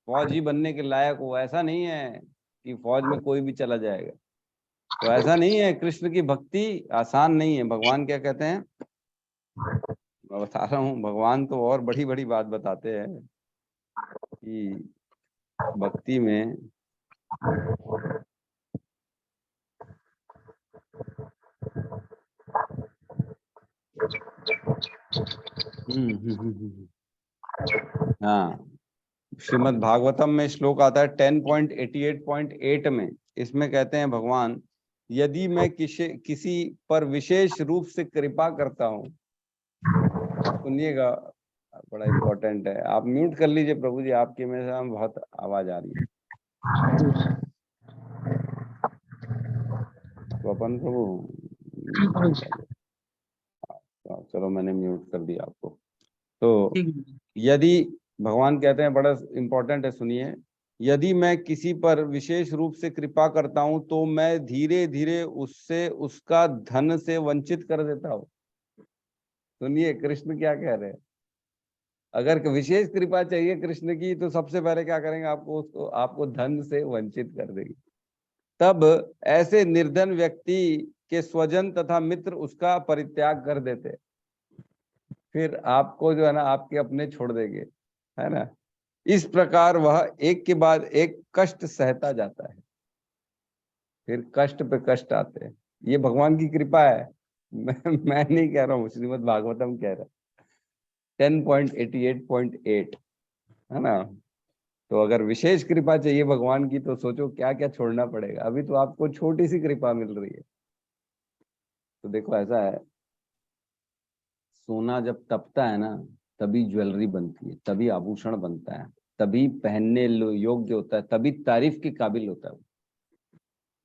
Speaker 1: फौजी बनने के लायक हो। ऐसा नहीं है कि फौज में कोई भी चला जाएगा, तो ऐसा नहीं है। कृष्ण की भक्ति आसान नहीं है। भगवान क्या कहते हैं, मैं बता रहा हूँ, भगवान तो और बड़ी बड़ी बात बताते हैं कि भक्ति में हाँ, श्रीमद् भागवतम में श्लोक आता है 10.88.8 में, इसमें कहते हैं भगवान, यदि मैं किसी पर विशेष रूप से कृपा करता हूँ, सुनिएगा बड़ा इंपॉर्टेंट है, आप म्यूट कर लीजिए प्रभु जी, आपके में से बहुत आवाज आ रही है। स्वपन प्रभु, चलो मैंने म्यूट कर दिया आपको। तो यदि भगवान कहते हैं, बड़ा इंपॉर्टेंट है, सुनिए, यदि मैं किसी पर विशेष रूप से कृपा करता हूं तो मैं धीरे धीरे उससे उसका धन से वंचित कर देता हूं। सुनिए कृष्ण क्या कह रहे हैं, अगर विशेष कृपा चाहिए कृष्ण की तो सबसे पहले क्या करेंगे, आपको उसको, आपको धन से वंचित कर देंगे। तब ऐसे निर्धन व्यक्ति के स्वजन तथा मित्र उसका परित्याग कर देते, फिर आपको जो है ना आपके अपने छोड़ देंगे, है ना। इस प्रकार वह एक के बाद एक कष्ट सहता जाता है, फिर कष्ट पे कष्ट आते हैं। ये भगवान की कृपा है, मैं नहीं कह रहा हूँ, श्रीमद् भागवतम कह रहा है 10.88.8, है ना। तो अगर विशेष कृपा चाहिए भगवान की तो सोचो क्या क्या छोड़ना पड़ेगा। अभी तो आपको छोटी सी कृपा मिल रही है। तो देखो ऐसा है, सोना जब तपता है ना, तभी ज्वेलरी बनती है, तभी आभूषण बनता है, तभी पहनने योग्य होता है, तभी तारीफ के काबिल होता है।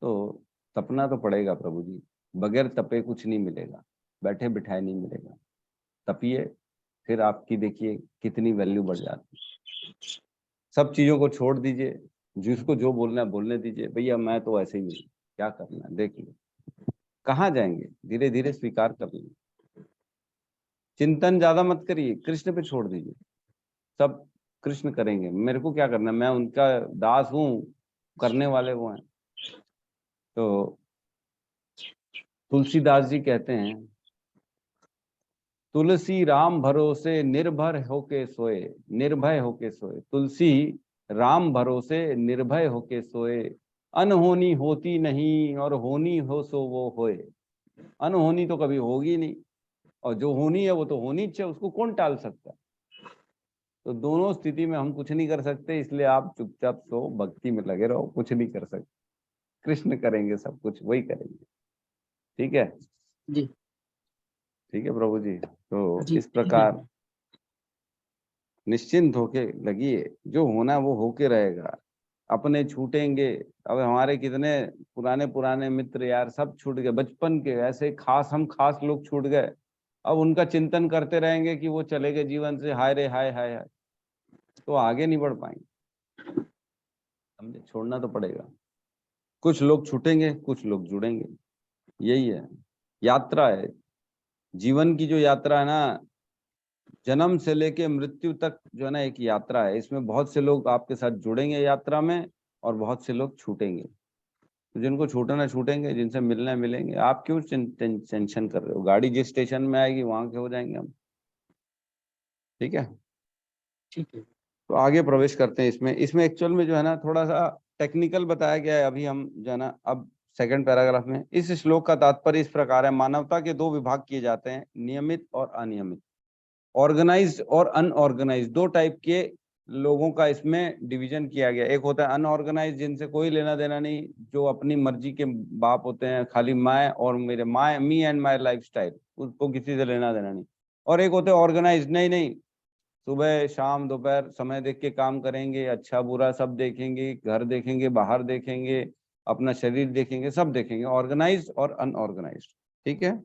Speaker 1: तो तपना तो पड़ेगा प्रभु जी, बगैर तपे कुछ नहीं मिलेगा, बैठे बिठाए नहीं मिलेगा। तपिए, फिर आपकी देखिए कितनी वैल्यू बढ़ जाती है। सब चीजों को छोड़ दीजिए, जिसको जो बोलना है बोलने दीजिए, भैया मैं तो ऐसे ही हूँ, क्या करना है देख लो, कहाँ जाएंगे, धीरे धीरे स्वीकार कर लेंगे। चिंतन ज्यादा मत करिए, कृष्ण पे छोड़ दीजिए, सब कृष्ण करेंगे, मेरे को क्या करना, मैं उनका दास हूँ, करने वाले वो हैं। तो तुलसीदास जी कहते हैं, तुलसी राम भरोसे निर्भर होके सोए, निर्भय होके सोए। तुलसी राम भरोसे निर्भय होके सोए, अनहोनी होती नहीं और होनी हो सो वो होए। अनहोनी तो कभी होगी नहीं, और जो होनी है वो तो होनी चाहिए, उसको कौन टाल सकता है। तो दोनों स्थिति में हम कुछ नहीं कर सकते, इसलिए आप चुपचाप सो, भक्ति में लगे रहो, कुछ नहीं कर सकते, कृष्ण करेंगे सब कुछ, वही करेंगे। ठीक है
Speaker 4: जी
Speaker 1: ठीक है प्रभु जी। तो
Speaker 4: जी
Speaker 1: इस प्रकार निश्चिंत होके लगिए, जो होना वो होके रहेगा। अपने छूटेंगे, अब हमारे कितने पुराने पुराने मित्र यार सब छूट गए, बचपन के ऐसे खास, हम खास लोग छूट गए। अब उनका चिंतन करते रहेंगे कि वो चले गए जीवन से, हाय रे हाय हाय हाय, तो आगे नहीं बढ़ पाएंगे। समझे, छोड़ना तो पड़ेगा। कुछ लोग छूटेंगे, कुछ लोग जुड़ेंगे, यही है, यात्रा है जीवन की। जो यात्रा है ना, जन्म से लेके मृत्यु तक जो है ना, एक यात्रा है। इसमें बहुत से लोग आपके साथ जुड़ेंगे यात्रा में, और बहुत से लोग छूटेंगे। तो जिनको छूटना छूटेंगे, जिनसे मिलना मिलेंगे। आप क्यों टेंशन कर रहे हो, गाड़ी जिस स्टेशन में आएगी वहां के हो जाएंगे हम। ठीक है,
Speaker 4: ठीक है।
Speaker 1: तो आगे प्रवेश करते हैं। इसमें एक्चुअल में जो है ना, थोड़ा सा टेक्निकल बताया गया है। अभी हम जो है ना, अब सेकंड पैराग्राफ में, इस श्लोक का तात्पर्य इस प्रकार है, मानवता के दो विभाग किए जाते हैं, नियमित और अनियमित, ऑर्गेनाइज्ड और अनऑर्गेनाइज्ड। दो टाइप के लोगों का इसमें डिवीजन किया गया। एक होता है अनऑर्गेनाइज्ड, जिनसे कोई लेना देना नहीं, जो अपनी मर्जी के बाप होते हैं, खाली मैं और मेरे, मी एंड माय लाइफस्टाइल, उसको किसी से लेना देना नहीं। और एक होते हैं ऑर्गेनाइज्ड, नहीं नहीं, सुबह शाम दोपहर समय देख के काम करेंगे, अच्छा बुरा सब देखेंगे, घर देखेंगे, बाहर देखेंगे, अपना शरीर देखेंगे, सब देखेंगे, ऑर्गेनाइज्ड और अनऑर्गेनाइज्ड। ठीक है,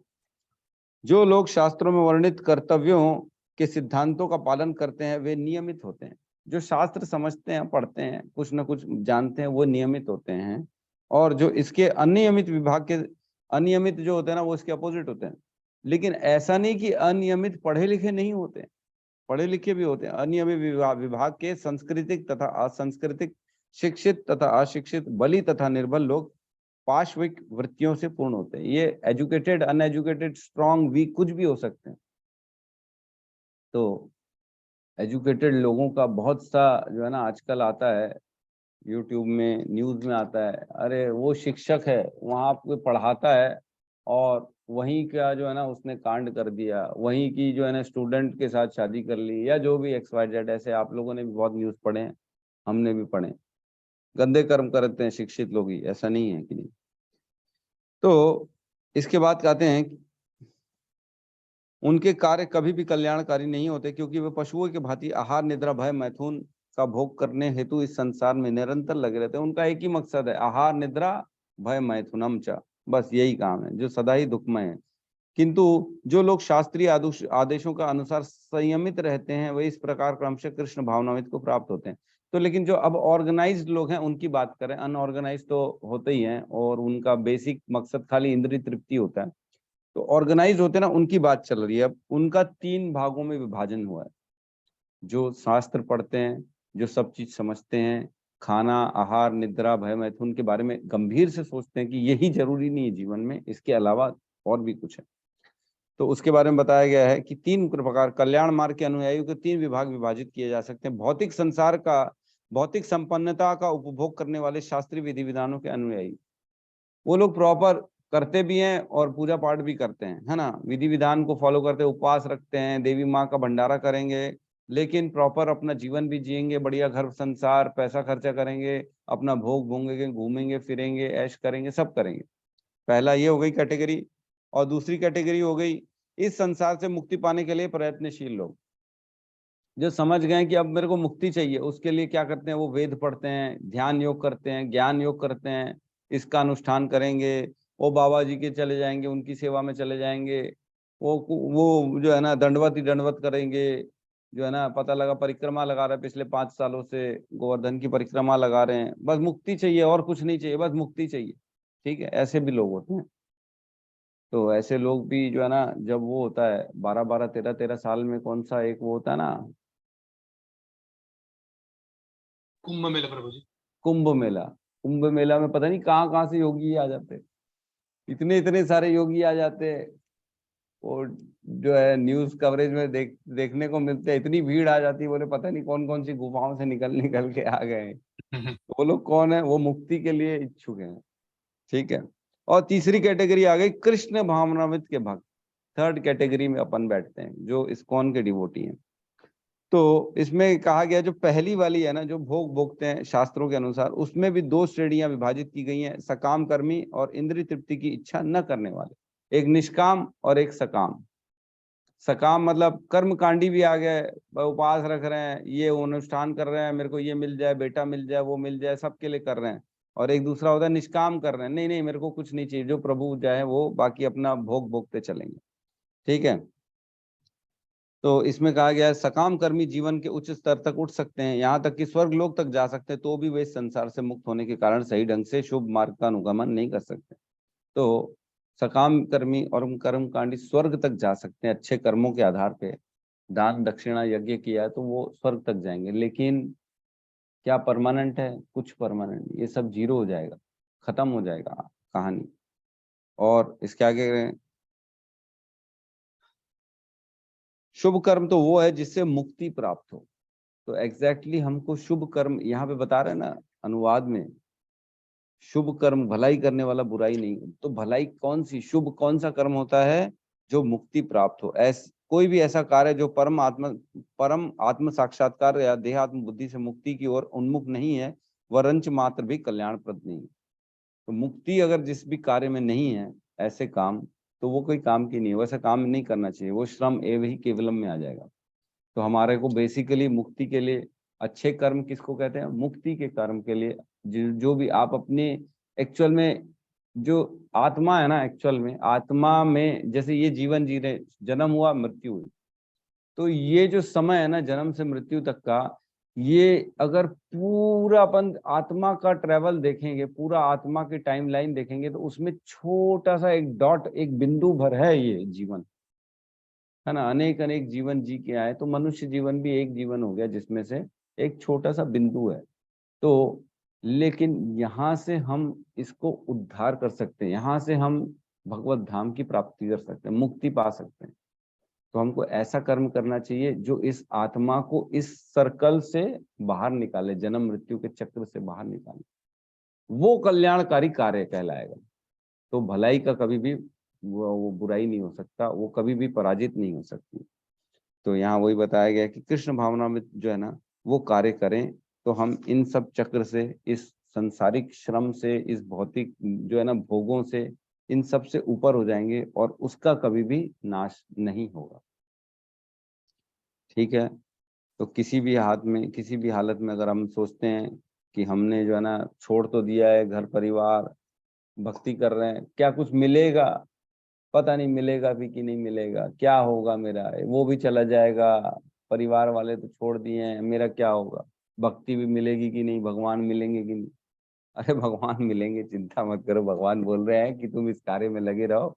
Speaker 1: जो लोग शास्त्रों में वर्णित कर्तव्यों के सिद्धांतों का पालन करते हैं वे नियमित होते हैं। जो शास्त्र समझते हैं, पढ़ते हैं, कुछ ना कुछ जानते हैं, वो नियमित होते हैं। और जो इसके अनियमित विभाग के, अनियमित जो होते हैं ना, वो इसके अपोजिट होते हैं। लेकिन ऐसा नहीं कि अनियमित पढ़े लिखे नहीं होते, पढ़े लिखे भी होते हैं। अनियमित विभाग के सांस्कृतिक तथा असंस्कृतिक, शिक्षित तथा अशिक्षित, बली तथा निर्बल लोग पाशविक वृत्तियों से पूर्ण होते हैं। ये एजुकेटेड, अनएजुकेटेड, स्ट्रॉन्ग, वीक, कुछ भी हो सकते हैं। तो एजुकेटेड लोगों का बहुत सा जो है ना, आजकल आता है यूट्यूब में, न्यूज में आता है, अरे वो शिक्षक है, वहां आपको पढ़ाता है, और वहीं का जो है ना, उसने कांड कर दिया, वहीं की जो है ना, स्टूडेंट के साथ शादी कर ली, या जो भी XYZ। ऐसे आप लोगों ने भी बहुत न्यूज पढ़े हैं, हमने भी पढ़े। गंदे कर्म करते हैं शिक्षित लोग ही, ऐसा नहीं है कि नहीं। तो इसके बाद कहते हैं कि उनके कार्य कभी भी कल्याणकारी नहीं होते, क्योंकि वे पशुओं के भांति आहार निद्रा भय मैथुन का भोग करने हेतु इस संसार में निरंतर लगे रहते हैं। उनका एक ही मकसद है, आहार निद्रा भय मैथुनम च, बस यही काम है, जो सदा ही दुखमय है। किंतु जो लोग शास्त्रीय आदेशों का अनुसार संयमित रहते हैं, वे इस प्रकार क्रमशः कृष्ण भावनामृत को प्राप्त होते हैं। तो लेकिन जो अब ऑर्गेनाइज्ड लोग हैं उनकी बात करें, अनऑर्गेनाइज्ड तो होते ही हैं, और उनका बेसिक मकसद खाली इंद्रिय तृप्ति होता है। तो ऑर्गेनाइज होते हैं ना, उनकी बात चल रही है। अब उनका 3 भागों में विभाजन हुआ है। जो शास्त्र पढ़ते हैं, जो सब चीज समझते हैं, खाना आहार निद्रा भय मैथुन के बारे में गंभीर से सोचते हैं कि यही जरूरी नहीं है जीवन में, इसके अलावा और भी कुछ है। तो उसके बारे में बताया गया है कि 3 प्रकार कल्याण मार्ग के अनुयायियों के 3 विभाग विभाजित किए जा सकते हैं। भौतिक संसार का, भौतिक संपन्नता का उपभोग करने वाले शास्त्रीय विधि विधानों के अनुयायी, वो लोग प्रॉपर करते भी हैं और पूजा पाठ भी करते हैं, है ना, विधि विधान को फॉलो करते हैं, उपवास रखते हैं, देवी माँ का भंडारा करेंगे, लेकिन प्रॉपर अपना जीवन भी जिएंगे, बढ़िया घर संसार, पैसा खर्चा करेंगे, अपना भोग भोगेंगे, घूमेंगे फिरेंगे, ऐश करेंगे, सब करेंगे। पहला ये हो गई कैटेगरी। और दूसरी कैटेगरी हो गई इस संसार से मुक्ति पाने के लिए प्रयत्नशील लोग, जो समझ गए कि अब मेरे को मुक्ति चाहिए। उसके लिए क्या करते हैं, वो वेद पढ़ते हैं, ध्यान योग करते हैं, ज्ञान योग करते हैं, इसका अनुष्ठान करेंगे, वो बाबा जी के चले जाएंगे, उनकी सेवा में चले जाएंगे, वो जो है ना, दंडवत ही दंडवत करेंगे। जो है ना, पता लगा परिक्रमा लगा रहे हैं पिछले 5 सालों से, गोवर्धन की परिक्रमा लगा रहे हैं, बस मुक्ति चाहिए और कुछ नहीं चाहिए, बस मुक्ति चाहिए। ठीक है, ऐसे भी लोग होते हैं। तो ऐसे लोग भी जो है ना, जब वो होता है 12-12, 13-13 साल में, कौन सा एक वो होता है ना,
Speaker 2: कुंभ मेला प्रभु जी।
Speaker 1: कुंभ मेला। कुंभ मेला में पता नहीं कहाँ कहाँ से योगी आ जाते हैं, इतने इतने सारे योगी आ जाते हैं। और जो है न्यूज कवरेज में देखने को मिलते हैं, इतनी भीड़ आ जाती है, बोले पता नहीं कौन कौन सी गुफाओं से निकल निकल के आ गए हैं। तो वो लोग कौन है? वो मुक्ति के लिए इच्छुक हैं। ठीक है। और तीसरी कैटेगरी आ गई कृष्ण भावनामृत के भक्त। थर्ड कैटेगरी में अपन बैठते हैं, जो इस्कॉन के डिवोटी हैं। तो इसमें कहा गया, जो पहली वाली है ना, जो भोग भोगते हैं शास्त्रों के अनुसार, उसमें भी दो श्रेणियां विभाजित की गई हैं, सकाम कर्मी और इंद्रिय तृप्ति की इच्छा न करने वाले। एक निष्काम और एक सकाम। सकाम मतलब कर्मकांडी भी आ गए, उपवास रख रहे हैं, ये अनुष्ठान कर रहे हैं, मेरे को ये मिल जाए, बेटा मिल जाए, वो मिल जाए, सबके लिए कर रहे हैं। और एक दूसरा होता है निष्काम कर रहे हैं, नहीं नहीं मेरे को कुछ नहीं चाहिए, जो प्रभु जाए वो, बाकी अपना भोग भोगते चलेंगे। ठीक है। तो इसमें कहा गया है सकाम कर्मी जीवन के उच्च स्तर तक उठ सकते हैं, यहाँ तक कि स्वर्ग लोक तक जा सकते हैं, तो भी वे इस संसार से मुक्त होने के कारण सही ढंग से शुभ मार्ग का अनुगमन नहीं कर सकते। तो सकाम कर्मी और कर्मकांडी स्वर्ग तक जा सकते हैं अच्छे कर्मों के आधार पे, दान दक्षिणा यज्ञ किया है तो वो स्वर्ग तक जाएंगे। लेकिन क्या परमानेंट है? कुछ परमानेंट, ये सब जीरो हो जाएगा, खत्म हो जाएगा कहानी। और इसके आगे शुभ कर्म तो वो है जिससे मुक्ति प्राप्त हो। तो एग्जैक्टली हमको शुभ कर्म यहाँ पे बता रहे हैं ना अनुवाद में, शुभ कर्म भलाई करने वाला, बुराई नहीं। तो भलाई कौन सी, शुभ कौन सा कर्म होता है? जो मुक्ति प्राप्त हो। कोई भी ऐसा कार्य जो परम आत्म साक्षात्कार या देहात्म बुद्धि से मुक्ति की ओर उन्मुख नहीं है, वह रंच मात्र भी कल्याणप्रद नहीं है। तो मुक्ति अगर जिस भी कार्य में नहीं है, ऐसे काम, तो वो कोई काम की नहीं है, वैसा काम नहीं करना चाहिए, वो श्रम एव ही केवलम में आ जाएगा। तो हमारे को बेसिकली मुक्ति के लिए अच्छे कर्म किसको कहते हैं? मुक्ति के कर्म के लिए जो भी आप अपने एक्चुअल में, जो आत्मा है ना, एक्चुअल में आत्मा में जैसे ये जीवन जी रहे, जन्म हुआ मृत्यु हुई, तो ये जो समय है ना जन्म से मृत्यु तक का, ये अगर पूरा अपन आत्मा का ट्रेवल देखेंगे, पूरा आत्मा की टाइमलाइन देखेंगे, तो उसमें छोटा सा एक डॉट, एक बिंदु भर है ये जीवन, है ना। अनेक अनेक जीवन जी के आए, तो मनुष्य जीवन भी एक जीवन हो गया जिसमें से एक छोटा सा बिंदु है। तो लेकिन यहाँ से हम इसको उद्धार कर सकते हैं, यहाँ से हम भगवत धाम की प्राप्ति कर सकते हैं, मुक्ति पा सकते हैं। तो हमको ऐसा कर्म करना चाहिए जो इस आत्मा को इस सर्कल से बाहर निकाले, जन्म मृत्यु के चक्र से बाहर निकाले, वो कल्याणकारी कार्य कहलाएगा। तो भलाई का कभी भी वो बुराई नहीं हो सकता, वो कभी भी पराजित नहीं हो सकती। तो यहाँ वही बताया गया कि कृष्ण भावना में जो है ना वो कार्य करें, तो हम इन सब चक्र से, इस संसारिक श्रम से, इस भौतिक जो है ना भोगों से, इन सब से ऊपर हो जाएंगे और उसका कभी भी नाश नहीं होगा। ठीक है। तो किसी भी हाथ में, किसी भी हालत में अगर हम सोचते हैं कि हमने जो है ना छोड़ तो दिया है घर परिवार, भक्ति कर रहे हैं, क्या कुछ मिलेगा? पता नहीं मिलेगा भी कि नहीं मिलेगा, क्या होगा मेरा, वो भी चला जाएगा, परिवार वाले तो छोड़ दिए हैं, मेरा क्या होगा? भक्ति भी मिलेगी कि नहीं, भगवान मिलेंगे कि नहीं? अरे भगवान मिलेंगे, चिंता मत करो, भगवान बोल रहे हैं कि तुम इस कार्य में लगे रहो,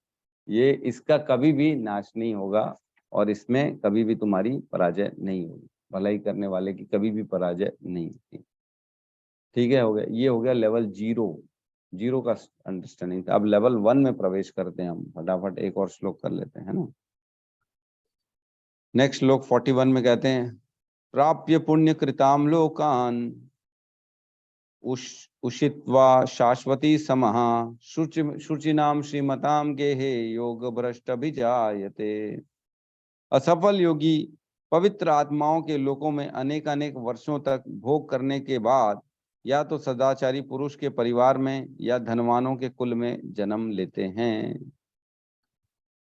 Speaker 1: ये इसका कभी भी नाश नहीं होगा और इसमें कभी भी तुम्हारी पराजय नहीं होगी, भलाई करने वाले की कभी भी पराजय नहीं होती। ठीक है, हो गया, ये हो गया लेवल जीरो का अंडरस्टैंडिंग। अब लेवल 1 में प्रवेश करते हैं हम, फटाफट एक और श्लोक कर लेते हैं ना। नेक्स्ट श्लोक 41 में कहते हैं, प्राप्य पुण्य कृताम लोकान उषित्वा शाश्वती समः शुचिनाम श्रीमताम गेहे योग भ्रष्ट अभिजायते। असफल योगी पवित्र आत्माओं के लोकों में अनेक अनेक वर्षों तक भोग करने के बाद या तो सदाचारी पुरुष के परिवार में या धनवानों के कुल में जन्म लेते हैं।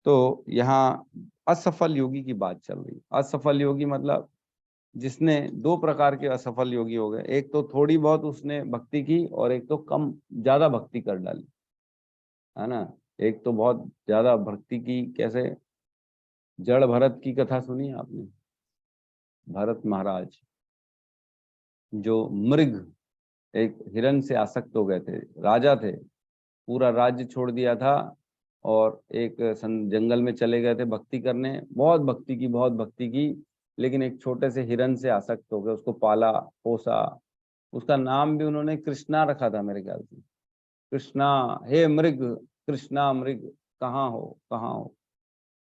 Speaker 1: तो यहाँ असफल योगी की बात चल रही है। असफल योगी मतलब जिसने, दो प्रकार के असफल योगी हो गए, एक तो थोड़ी बहुत उसने भक्ति की और एक तो कम ज्यादा भक्ति कर डाली, है ना। एक तो बहुत ज्यादा भक्ति की, कैसे? जड़ भरत की कथा सुनी है आपने? भरत महाराज जो मृग, एक हिरण से आसक्त हो गए थे, राजा थे, पूरा राज्य छोड़ दिया था और एक जंगल में चले गए थे भक्ति करने, बहुत भक्ति की, लेकिन एक छोटे से हिरन से आसक्त हो गए, उसको पाला पोसा, उसका नाम भी उन्होंने कृष्णा रखा था मेरे ख्याल से, कृष्णा, हे मृग, कृष्णा मृग, कहाँ हो,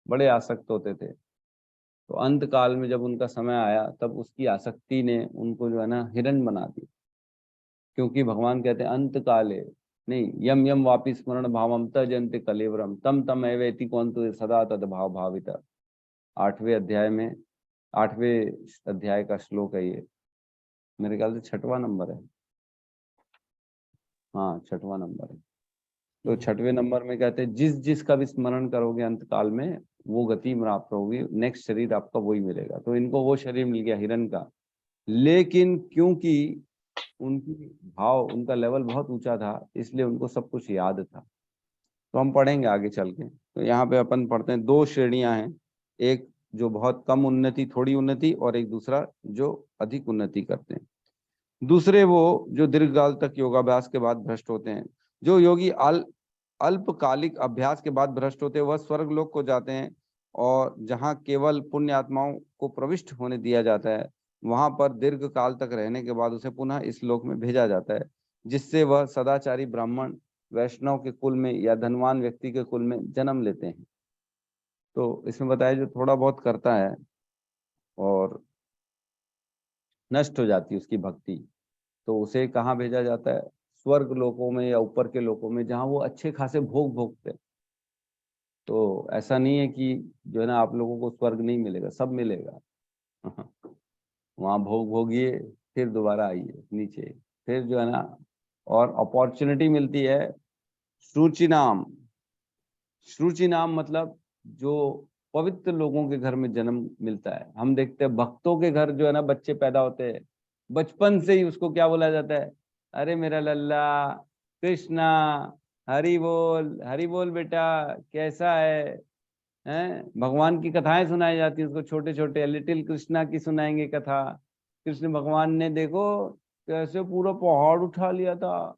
Speaker 1: बड़े आसक्त होते थे। तो अंत काल में जब उनका समय आया तब उसकी आसक्ति ने उनको जो है ना हिरन बना दिया, क्योंकि भगवान कहते हैं अंत काले नहीं, यम यम वापि स्मरण भावम तजन्ति कलेवरम तम तम एवेति कौंतु सदा तद भाव भावित। 8वें अध्याय में 8वें अध्याय का श्लोक है ये, मेरे ख्याल से 6वां नंबर है, हाँ 6वां नंबर है। तो 6वें नंबर में कहते हैं जिस जिसका भी स्मरण करोगे अंत काल में वो गति प्राप्त होगी, नेक्स्ट शरीर आपका वही मिलेगा। तो इनको वो शरीर मिल गया हिरन का, लेकिन क्योंकि उनकी भाव, उनका लेवल बहुत ऊंचा था, इसलिए उनको सब कुछ याद था। तो हम पढ़ेंगे आगे चल के। तो यहाँ पे अपन पढ़ते हैं 2 श्रेणियां हैं, एक जो बहुत कम उन्नति, थोड़ी उन्नति, और एक दूसरा जो अधिक उन्नति करते हैं। दूसरे वो जो दीर्घकाल तक योगाभ्यास के बाद भ्रष्ट होते हैं। जो योगी अल्पकालिक अभ्यास के बाद भ्रष्ट होते हैं वह स्वर्गलोक को जाते हैं, और जहाँ केवल पुण्य आत्माओं को प्रविष्ट होने दिया जाता है वहां पर दीर्घ काल तक रहने के बाद उसे पुनः इस लोक में भेजा जाता है, जिससे वह सदाचारी ब्राह्मण, वैष्णव के कुल में या धनवान व्यक्ति के कुल में जन्म लेते हैं। तो इसमें बताया जो थोड़ा बहुत करता है और नष्ट हो जाती है उसकी भक्ति, तो उसे कहाँ भेजा जाता है? स्वर्ग लोकों में या ऊपर के लोकों में, जहाँ वो अच्छे खासे भोग भोगते हैं। तो ऐसा नहीं है कि जो है ना आप लोगों को स्वर्ग नहीं मिलेगा, सब मिलेगा। वहाँ भोग भोगिए, फिर दोबारा आइए नीचे, फिर जो है ना, और अपॉर्चुनिटी मिलती है। श्रुचि नाम, श्रुचि नाम मतलब जो पवित्र लोगों के घर में जन्म मिलता है। हम देखते हैं भक्तों के घर जो है ना बच्चे पैदा होते हैं, बचपन से ही उसको क्या बोला जाता है? अरे मेरा लल्ला कृष्णा, हरि बोल बेटा, कैसा है? हैं? भगवान की कथाएं सुनाई जाती है उसको, छोटे छोटे लिटिल कृष्णा की सुनाएंगे कथा। कृष्ण भगवान ने देखो कैसे पूरा पहाड़ उठा लिया था,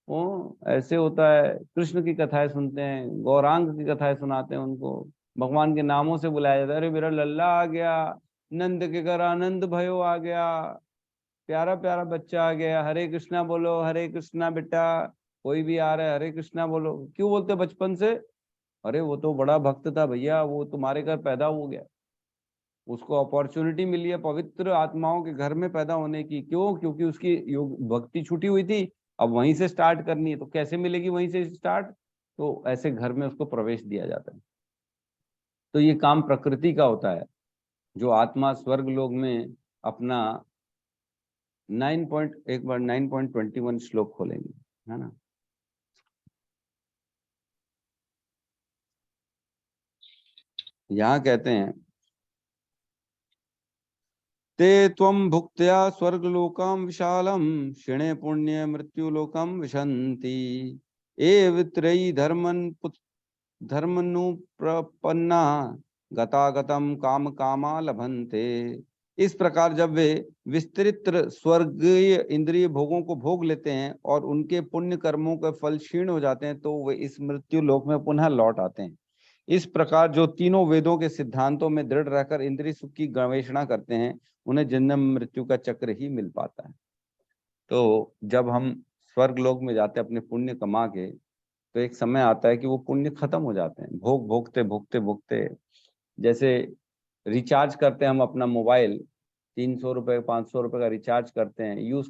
Speaker 1: ओ ऐसे होता है। कृष्ण की कथाएं सुनते हैं, गौरांग की कथाएं सुनाते हैं उनको, भगवान के नामों से बुलाया जाता है। अरे मेरा लल्ला आ गया, नंद के घर आनंद भयो आ गया, प्यारा प्यारा बच्चा आ गया, हरे कृष्णा बोलो, हरे कृष्णा बेटा। कोई भी आ रहा है हरे कृष्णा बोलो, क्यों बोलते बचपन से? अरे वो तो बड़ा भक्त था भैया, वो तुम्हारे घर पैदा हो गया, उसको अपॉर्चुनिटी मिली है पवित्र आत्माओं के घर में पैदा होने की। क्यों? क्योंकि उसकी योग भक्ति छूटी हुई थी, अब वहीं से स्टार्ट करनी है। तो कैसे मिलेगी वहीं से स्टार्ट? तो ऐसे घर में उसको प्रवेश दिया जाता है। तो ये काम प्रकृति का होता है। जो आत्मा स्वर्ग लोक में अपना 9.21 श्लोक खोलेंगे, है ना। यहाँ कहते हैं ते त्वं भुक्त्या स्वर्गलोकं विशालम क्षिणे पुण्य मृत्युलोकम विशन्ति एवत्रयी धर्मनुप्रपन्ना गतागतम काम कामा लभन्ते। इस प्रकार जब वे विस्तृत स्वर्गीय इंद्रिय भोगों को भोग लेते हैं और उनके पुण्य कर्मों के फल क्षीण हो जाते हैं तो वे इस मृत्यु लोक में पुनः लौट आते हैं। इस प्रकार जो तीनों वेदों के सिद्धांतों में दृढ़ रहकर इंद्रिय सुख की गवेषणा करते हैं उन्हें जन्म मृत्यु का चक्र ही मिल पाता है। तो जब हम स्वर्ग लोक में जाते हैं अपने पुण्य कमा के, तो एक समय आता है कि वो पुण्य खत्म हो जाते हैं, भोग भोगते भोगते भोगते। जैसे रिचार्ज करते हैं हम अपना मोबाइल, 300 रुपए 500 रुपए का रिचार्ज करते हैं, यूज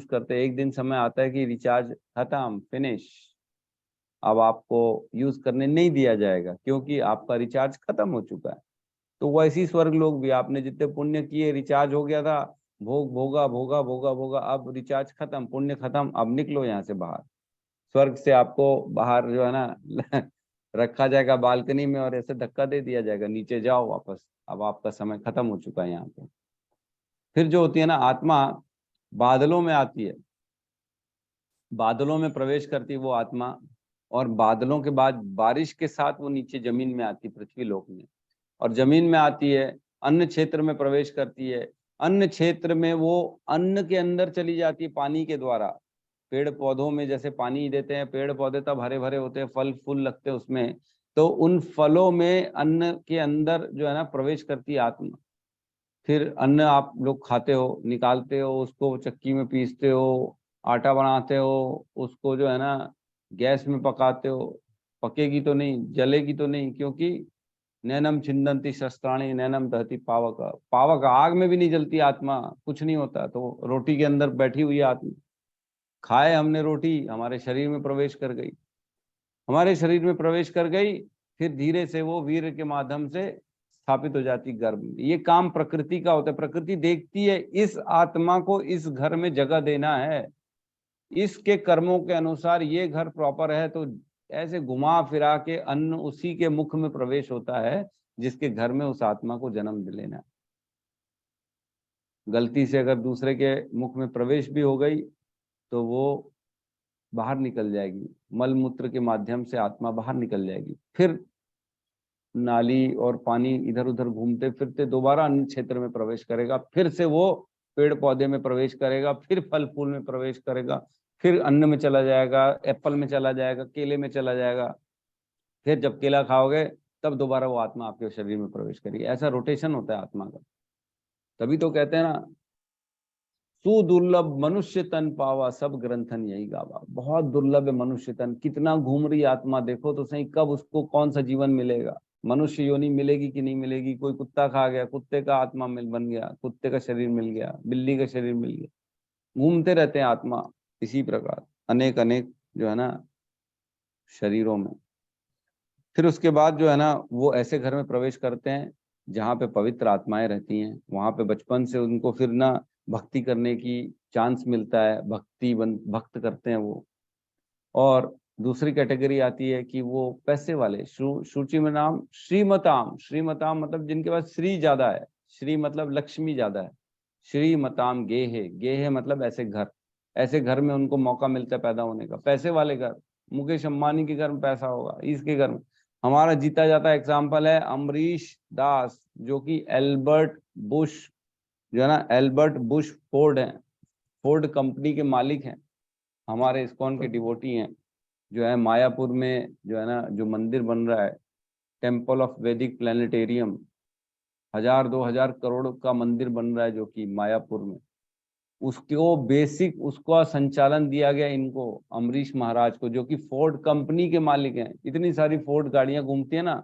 Speaker 1: करते एक दिन समय आता है कि रिचार्ज खत्म, फिनिश, अब आपको यूज करने नहीं दिया जाएगा क्योंकि आपका रिचार्ज खत्म हो चुका है। तो वैसी स्वर्ग लोग भी, आपने जितने पुण्य किए, रिचार्ज हो गया था, भोग भोगा भोगा भोगा भोगा, अब रिचार्ज खत्म, पुण्य खत्म, अब निकलो यहाँ से बाहर। स्वर्ग से आपको बाहर जो है ना रखा जाएगा बालकनी में और ऐसे धक्का दे दिया जाएगा, नीचे जाओ वापस, अब आपका समय खत्म हो चुका है यहाँ पे। फिर जो होती है ना आत्मा, बादलों में आती है, बादलों में प्रवेश करती है वो आत्मा, और बादलों के बाद बारिश के साथ वो नीचे जमीन में आती, पृथ्वी लोक में, और जमीन में आती है, अन्न क्षेत्र में प्रवेश करती है। अन्न क्षेत्र में वो अन्न के अंदर चली जाती है पानी के द्वारा, पेड़ पौधों में जैसे पानी देते हैं, पेड़ पौधे तब हरे भरे होते हैं, फल फूल लगते हैं उसमें, तो उन फलों में अन्न के अंदर जो है ना प्रवेश करती है आत्मा। फिर अन्न आप लोग खाते हो, निकालते हो, उसको चक्की में पीसते हो, आटा बनाते हो, उसको जो है ना गैस में पकाते हो, पकेगी तो नहीं, जलेगी तो नहीं, क्योंकि नैनम छिंदंती शस्त्राणी नैनम दहती पावक, पावक आग में भी नहीं जलती आत्मा, कुछ नहीं होता। तो रोटी के अंदर बैठी हुई है आत्मा, खाए हमने रोटी, हमारे शरीर में प्रवेश कर गई, हमारे शरीर में प्रवेश कर गई, फिर धीरे से वो वीर्य के माध्यम से स्थापित हो जाती गर्भ में। ये काम प्रकृति का होता है, प्रकृति देखती है इस आत्मा को इस घर में जगह देना है, इसके कर्मों के अनुसार ये घर प्रॉपर है, तो ऐसे घुमा फिरा के अन्न उसी के मुख में प्रवेश होता है जिसके घर में उस आत्मा को जन्म लेना है। गलती से अगर दूसरे के मुख में प्रवेश भी हो गई तो वो बाहर निकल जाएगी, मल मूत्र के माध्यम से आत्मा बाहर निकल जाएगी, फिर नाली और पानी इधर उधर घूमते फिरते दोबारा अन्य क्षेत्र में प्रवेश करेगा, फिर से वो पेड़ पौधे में प्रवेश करेगा, फिर फल फूल में प्रवेश करेगा, फिर अन्न में चला जाएगा, एप्पल में चला जाएगा, केले में चला जाएगा, फिर जब केला खाओगे तब दोबारा वो आत्मा आपके शरीर में प्रवेश करेगी। ऐसा रोटेशन होता है आत्मा का। तभी तो कहते हैं ना, सुदुर्लभ मनुष्य तन पावा सब ग्रंथन यही गावा। बहुत दुर्लभ है मनुष्य तन, कितना घूम रही आत्मा, देखो तो सही कब उसको कौन सा जीवन मिलेगा, मनुष्य योनि मिलेगी कि नहीं मिलेगी। कोई कुत्ता खा गया, कुत्ते का आत्मा बन गया, कुत्ते का शरीर मिल गया, बिल्ली का शरीर मिल गया, घूमते रहते हैं आत्मा इसी प्रकार अनेक अनेक जो है ना शरीरों में। फिर उसके बाद जो है ना वो ऐसे घर में प्रवेश करते हैं जहाँ पे पवित्र आत्माएं रहती हैं, वहां पे बचपन से उनको फिर ना भक्ति करने की चांस मिलता है, भक्त करते हैं वो। और दूसरी कैटेगरी आती है कि वो पैसे वाले, सूची में नाम श्रीमताम, श्रीमताम मतलब जिनके पास श्री ज्यादा है, श्री मतलब लक्ष्मी ज्यादा है, श्रीमताम गेहे, गेहे मतलब ऐसे घर, ऐसे घर में उनको मौका मिलता है पैदा होने का। पैसे वाले घर, मुकेश अंबानी के घर में पैसा होगा, इसके घर में। हमारा जीता जाता एग्जाम्पल है अमरीश दास, जो कि एल्बर्ट बुश जो है ना, एल्बर्ट बुश फोर्ड है, फोर्ड कंपनी के मालिक हैं, हमारे इस्कॉन के डिवोटी हैं। जो है मायापुर में जो है ना जो मंदिर बन रहा है, टेम्पल ऑफ वैदिक प्लानिटेरियम, 1000-2000 करोड़ का मंदिर बन रहा है जो कि मायापुर में, उसको बेसिक उसका संचालन दिया गया इनको, अमरीश महाराज को, जो कि फोर्ड कंपनी के मालिक हैं। इतनी सारी फोर्ड गाड़ियां घूमती है ना,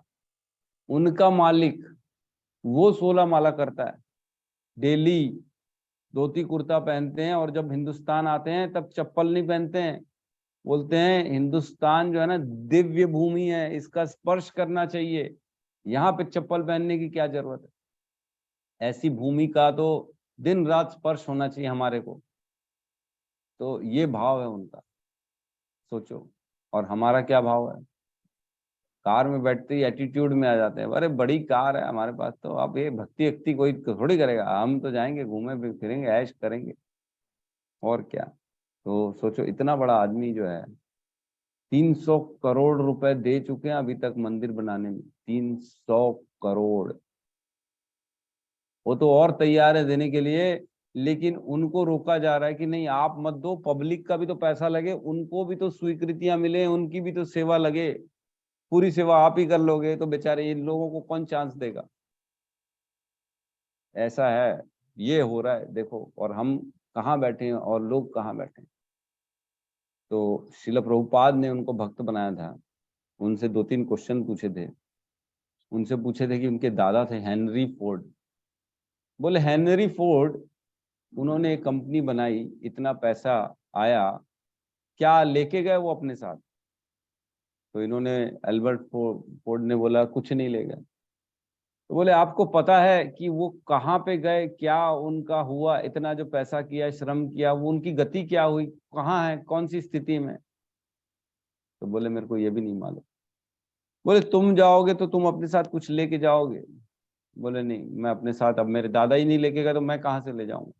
Speaker 1: उनका मालिक वो 16 माला करता है डेली, धोती कुर्ता पहनते हैं, और जब हिंदुस्तान आते हैं तब चप्पल नहीं पहनते हैं। बोलते हैं हिंदुस्तान जो है ना दिव्य भूमि है, इसका स्पर्श करना चाहिए, यहाँ पे चप्पल पहनने की क्या जरूरत है। ऐसी भूमि का तो दिन रात स्पर्श होना चाहिए हमारे को। तो ये भाव है उनका, सोचो। और हमारा क्या भाव है, कार में बैठते ही एटीट्यूड में आ जाते हैं, अरे बड़ी कार है हमारे पास, तो अब ये भक्ति वक्ति कोई थोड़ी करेगा, हम तो जाएंगे घूमे फिरेंगे ऐश करेंगे और क्या। तो सोचो इतना बड़ा आदमी जो है 300 करोड़ रुपए दे चुके हैं अभी तक मंदिर बनाने में, 300 करोड़। वो तो और तैयार है देने के लिए, लेकिन उनको रोका जा रहा है कि नहीं आप मत दो, पब्लिक का भी तो पैसा लगे, उनको भी तो स्वीकृतियां मिले, उनकी भी तो सेवा लगे। पूरी सेवा आप ही कर लोगे तो बेचारे इन लोगों को कौन चांस देगा। ऐसा है, ये हो रहा है देखो। और हम कहाँ बैठे हैं और लोग कहाँ बैठे हैं। तो शिल प्रभुपाद ने उनको भक्त बनाया था, उनसे 2-3 क्वेश्चन पूछे थे। उनसे पूछे थे कि उनके दादा थे हेनरी फोर्ड। बोले हेनरी फोर्ड, उन्होंने एक कंपनी बनाई, इतना पैसा आया, क्या लेके गए वो अपने साथ। तो इन्होंने एल्बर्ट फोर्ड ने बोला कुछ नहीं ले गए। तो बोले आपको पता है कि वो कहाँ पे गए, क्या उनका हुआ, इतना जो पैसा किया श्रम किया वो उनकी गति क्या हुई, कहाँ है, कौन सी स्थिति में। तो बोले मेरे को ये भी नहीं मालूम। बोले तुम जाओगे तो तुम अपने साथ कुछ लेके जाओगे। बोले नहीं, मैं अपने साथ, अब मेरे दादा ही नहीं लेके गए तो मैं कहाँ से ले जाऊंगा।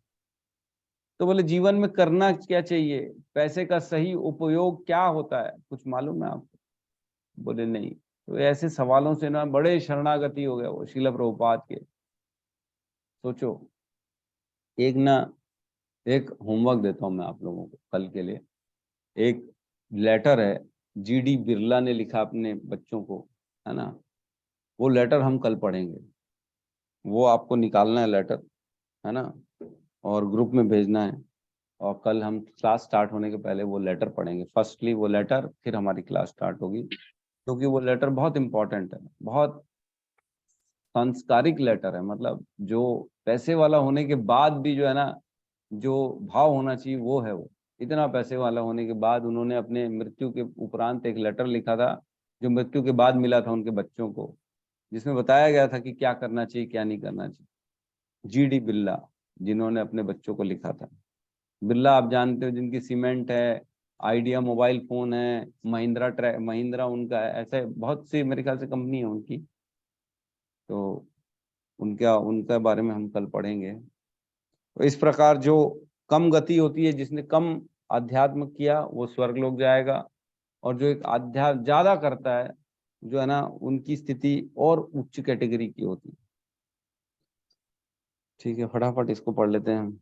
Speaker 1: तो बोले जीवन में करना क्या चाहिए, पैसे का सही उपयोग क्या होता है, कुछ मालूम है आपको। बोले नहीं। तो ऐसे सवालों से ना बड़े शरणागति हो गया वो शिल प्रभुपाद के। सोचो, एक होमवर्क देता हूं मैं आप लोगों को कल के लिए। एक लेटर है, जीडी बिरला ने लिखा अपने बच्चों को, है ना, वो लेटर हम कल पढ़ेंगे। वो आपको निकालना है लेटर, है ना, और ग्रुप में भेजना है, और कल हम क्लास स्टार्ट होने के पहले वो लेटर पढ़ेंगे। फर्स्टली वो लेटर, फिर हमारी क्लास स्टार्ट होगी, क्योंकि वो लेटर बहुत इंपॉर्टेंट है, बहुत संस्कारिक लेटर है। मतलब जो पैसे वाला होने के बाद भी जो है ना, जो भाव होना चाहिए वो है। वो इतना पैसे वाला होने के बाद उन्होंने अपने मृत्यु के उपरांत एक लेटर लिखा था, जो मृत्यु के बाद मिला था उनके बच्चों को, जिसमें बताया गया था कि क्या करना चाहिए क्या नहीं करना चाहिए। जीडी बिरला, जिन्होंने अपने बच्चों को लिखा था। बिरला आप जानते हो, जिनकी सीमेंट है, आइडिया मोबाइल फोन है, महिंद्रा उनका है, ऐसे बहुत सी मेरे ख्याल से कंपनी है उनकी। तो उनका उनका बारे में हम कल पढ़ेंगे। तो इस प्रकार जो कम गति होती है, जिसने कम अध्यात्म किया वो स्वर्ग लोक जाएगा, और जो एक अध्यात्म ज्यादा करता है जो है ना, उनकी स्थिति और उच्च कैटेगरी की होती है। ठीक है, फटाफट इसको पढ़ लेते हैं हम।